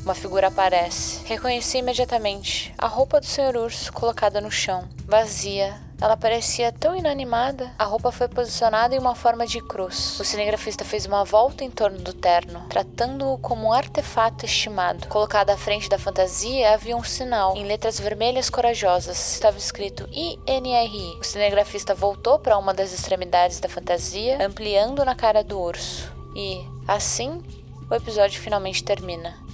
Uma figura aparece. Reconheci imediatamente a roupa do Sr. Urso colocada no chão, vazia. Ela parecia tão inanimada. A roupa foi posicionada em uma forma de cruz. O cinegrafista fez uma volta em torno do terno, tratando-o como um artefato estimado. Colocado à frente da fantasia havia um sinal, em letras vermelhas corajosas. Estava escrito INRI. O cinegrafista voltou para uma das extremidades da fantasia, ampliando na cara do urso. E, assim, o episódio finalmente termina.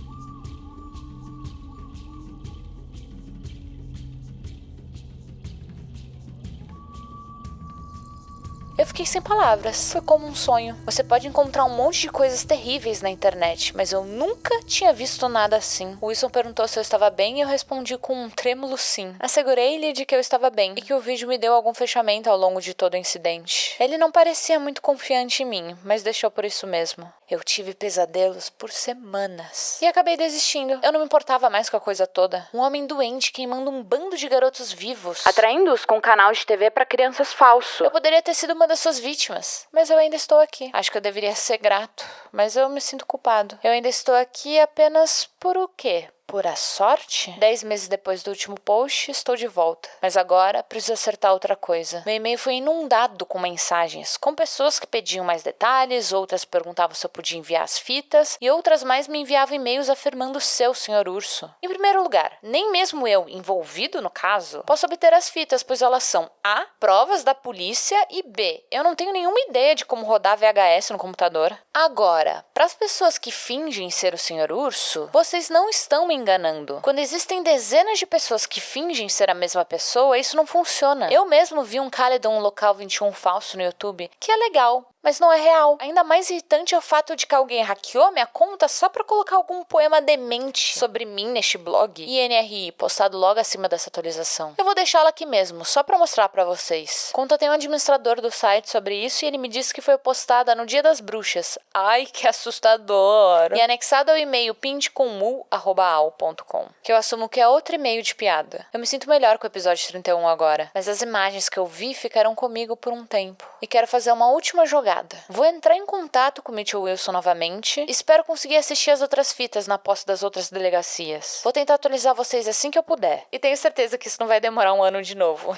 Eu fiquei sem palavras. Foi como um sonho. Você pode encontrar um monte de coisas terríveis na internet, mas eu nunca tinha visto nada assim. O Wilson perguntou se eu estava bem e eu respondi com um trêmulo sim. Assegurei-lhe de que eu estava bem e que o vídeo me deu algum fechamento ao longo de todo o incidente. Ele não parecia muito confiante em mim, mas deixou por isso mesmo. Eu tive pesadelos por semanas. E acabei desistindo. Eu não me importava mais com a coisa toda. Um homem doente queimando um bando de garotos vivos, atraindo-os com um canal de TV para crianças falso. Eu poderia ter sido uma das suas vítimas, mas eu ainda estou aqui. Acho que eu deveria ser grato, mas eu me sinto culpado. Eu ainda estou aqui apenas por o quê? Pura sorte? 10 meses depois do último post, estou de volta. Mas agora, preciso acertar outra coisa. Meu e-mail foi inundado com mensagens, com pessoas que pediam mais detalhes, outras perguntavam se eu podia enviar as fitas, e outras mais me enviavam e-mails afirmando ser o Sr. Urso. Em primeiro lugar, nem mesmo eu, envolvido no caso, posso obter as fitas, pois elas são A, provas da polícia, e B, eu não tenho nenhuma ideia de como rodar VHS no computador. Agora, para as pessoas que fingem ser o Sr. Urso, vocês não estão me enganando. Quando existem dezenas de pessoas que fingem ser a mesma pessoa, isso não funciona. Eu mesmo vi um Caledon Local 21 falso no YouTube, que é legal, mas não é real. Ainda mais irritante é o fato de que alguém hackeou minha conta só pra colocar algum poema demente sobre mim neste blog. INRI, postado logo acima dessa atualização. Eu vou deixá-la aqui mesmo, só pra mostrar pra vocês. Contatei um administrador do site sobre isso e ele me disse que foi postada no Dia das Bruxas. Ai, que assustador! E anexado ao e-mail pindecommu@al.com, que eu assumo que é outro e-mail de piada. Eu me sinto melhor com o episódio 31 agora, mas as imagens que eu vi ficaram comigo por um tempo. E quero fazer uma última jogada. Vou entrar em contato com o Mitchell Wilson novamente. Espero conseguir assistir as outras fitas na posse das outras delegacias. Vou tentar atualizar vocês assim que eu puder. E tenho certeza que isso não vai demorar um ano de novo.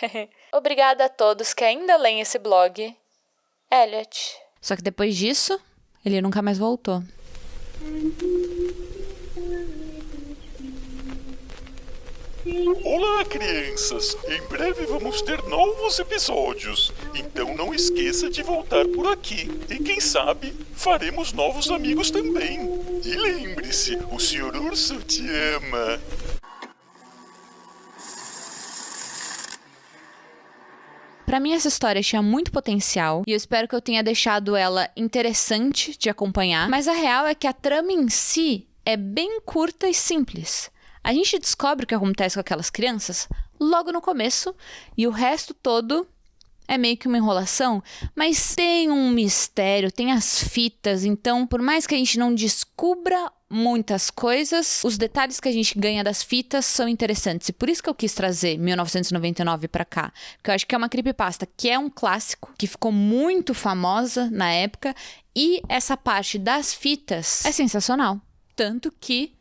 Obrigada a todos que ainda leem esse blog. Elliot. Só que depois disso, ele nunca mais voltou. Olá, crianças! Em breve vamos ter novos episódios, então não esqueça de voltar por aqui. E quem sabe, faremos novos amigos também. E lembre-se, o Sr. Urso te ama. Pra mim, essa história tinha muito potencial e eu espero que eu tenha deixado ela interessante de acompanhar, mas a real é que a trama em si é bem curta e simples. A gente descobre o que acontece com aquelas crianças logo no começo e o resto todo é meio que uma enrolação, mas tem um mistério, tem as fitas, então por mais que a gente não descubra muitas coisas, os detalhes que a gente ganha das fitas são interessantes e por isso que eu quis trazer 1999 pra cá, porque eu acho que é uma creepypasta que é um clássico, que ficou muito famosa na época e essa parte das fitas é sensacional, tanto que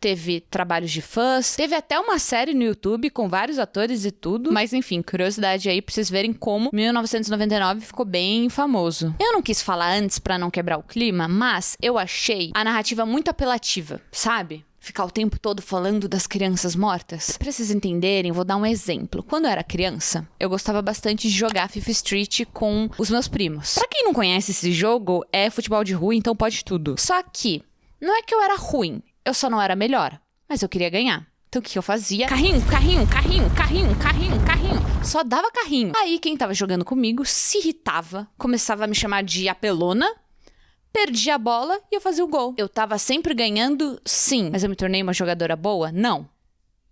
teve trabalhos de fãs, teve até uma série no YouTube com vários atores e tudo. Mas enfim, curiosidade aí pra vocês verem como 1999 ficou bem famoso. Eu não quis falar antes pra não quebrar o clima, mas eu achei a narrativa muito apelativa, sabe? ficar o tempo todo falando das crianças mortas? Pra vocês entenderem, vou dar um exemplo. Quando eu era criança, eu gostava bastante de jogar FIFA Street com os meus primos. Pra quem não conhece esse jogo, é futebol de rua, então pode tudo. Só que, não é que eu era ruim, eu só não era melhor, mas eu queria ganhar. Então o que eu fazia? Carrinho, carrinho, carrinho, carrinho, carrinho, carrinho. Só dava carrinho. Aí quem tava jogando comigo se irritava, começava a me chamar de apelona, perdia a bola e eu fazia o gol. Eu tava sempre ganhando, sim. Mas eu me tornei uma jogadora boa? Não.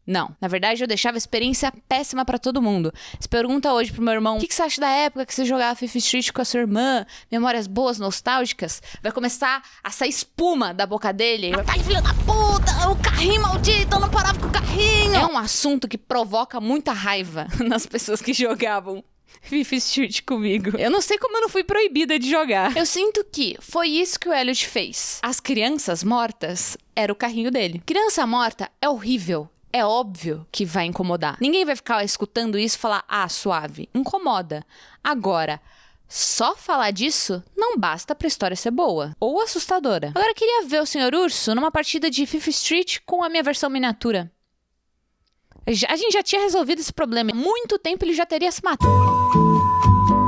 Não. Na verdade, eu deixava a experiência péssima pra todo mundo. Se pergunta hoje pro meu irmão, o que você acha da época que você jogava FIFA Street com a sua irmã? Memórias boas, nostálgicas? Vai começar a sair espuma da boca dele. Ai, filho da puta, o carrinho maldito, eu não parava com o carrinho. É um assunto que provoca muita raiva nas pessoas que jogavam FIFA Street comigo. Eu não sei como eu não fui proibida de jogar. Eu sinto que foi isso que o Elliot fez. As crianças mortas era o carrinho dele. Criança morta é horrível. É óbvio que vai incomodar. Ninguém vai ficar escutando isso e falar, ah, suave. Incomoda. Agora, só falar disso não basta pra história ser boa. Ou assustadora. Agora, eu queria ver o Sr. Urso numa partida de FIFA Street com a minha versão miniatura. A gente já tinha resolvido esse problema. Há muito tempo ele já teria se matado.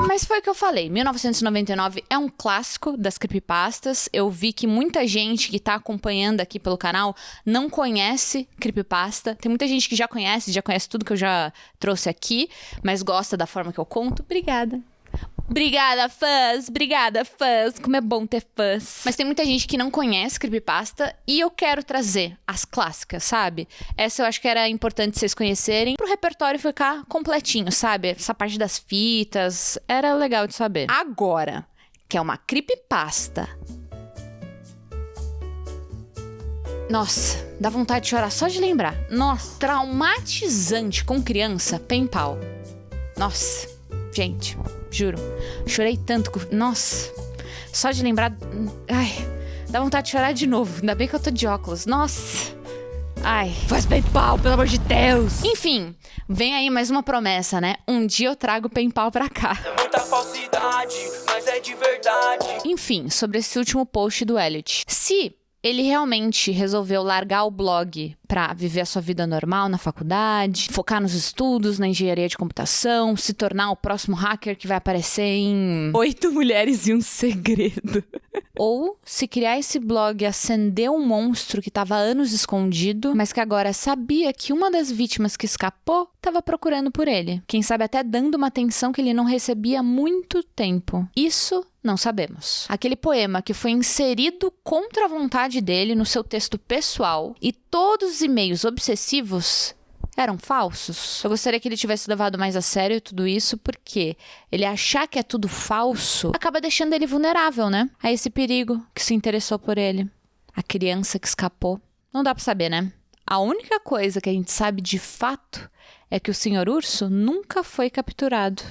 Mas foi o que eu falei, 1999 é um clássico das creepypastas. Eu vi que muita gente que tá acompanhando aqui pelo canal não conhece creepypasta. Tem muita gente que já conhece tudo que eu já trouxe aqui, mas gosta da forma que eu conto. Obrigada. Obrigada, fãs! Obrigada, fãs! Como é bom ter fãs! Mas tem muita gente que não conhece creepypasta e eu quero trazer as clássicas, sabe? Essa eu acho que era importante vocês conhecerem pro repertório ficar completinho, sabe? Essa parte das fitas era legal de saber. Agora, que é uma creepypasta. Nossa, dá vontade de chorar só de lembrar. Nossa, traumatizante com criança, Pen Pal. Nossa, gente... Juro, chorei tanto. Nossa, só de lembrar... Ai, dá vontade de chorar de novo. Ainda bem que eu tô de óculos. Nossa. Ai, faz Pen Pal, pelo amor de Deus. Enfim, vem aí mais uma promessa, né? Um dia eu trago Pen Pal pra cá. É muita falsidade, mas é de verdade. Enfim, sobre esse último post do Elliot. Se ele realmente resolveu largar o blog pra viver a sua vida normal na faculdade, focar nos estudos, na engenharia de computação, se tornar o próximo hacker que vai aparecer em 8 Mulheres e um Segredo. Ou se criar esse blog e acender um monstro que estava há anos escondido, mas que agora sabia que uma das vítimas que escapou estava procurando por ele. Quem sabe até dando uma atenção que ele não recebia há muito tempo. Isso não sabemos. Aquele poema que foi inserido contra a vontade dele no seu texto pessoal e todos os e-mails obsessivos eram falsos. Eu gostaria que ele tivesse levado mais a sério tudo isso, porque ele achar que é tudo falso acaba deixando ele vulnerável, né? A esse perigo que se interessou por ele. A criança que escapou. Não dá pra saber, né? A única coisa que a gente sabe de fato é que o Sr. Urso nunca foi capturado.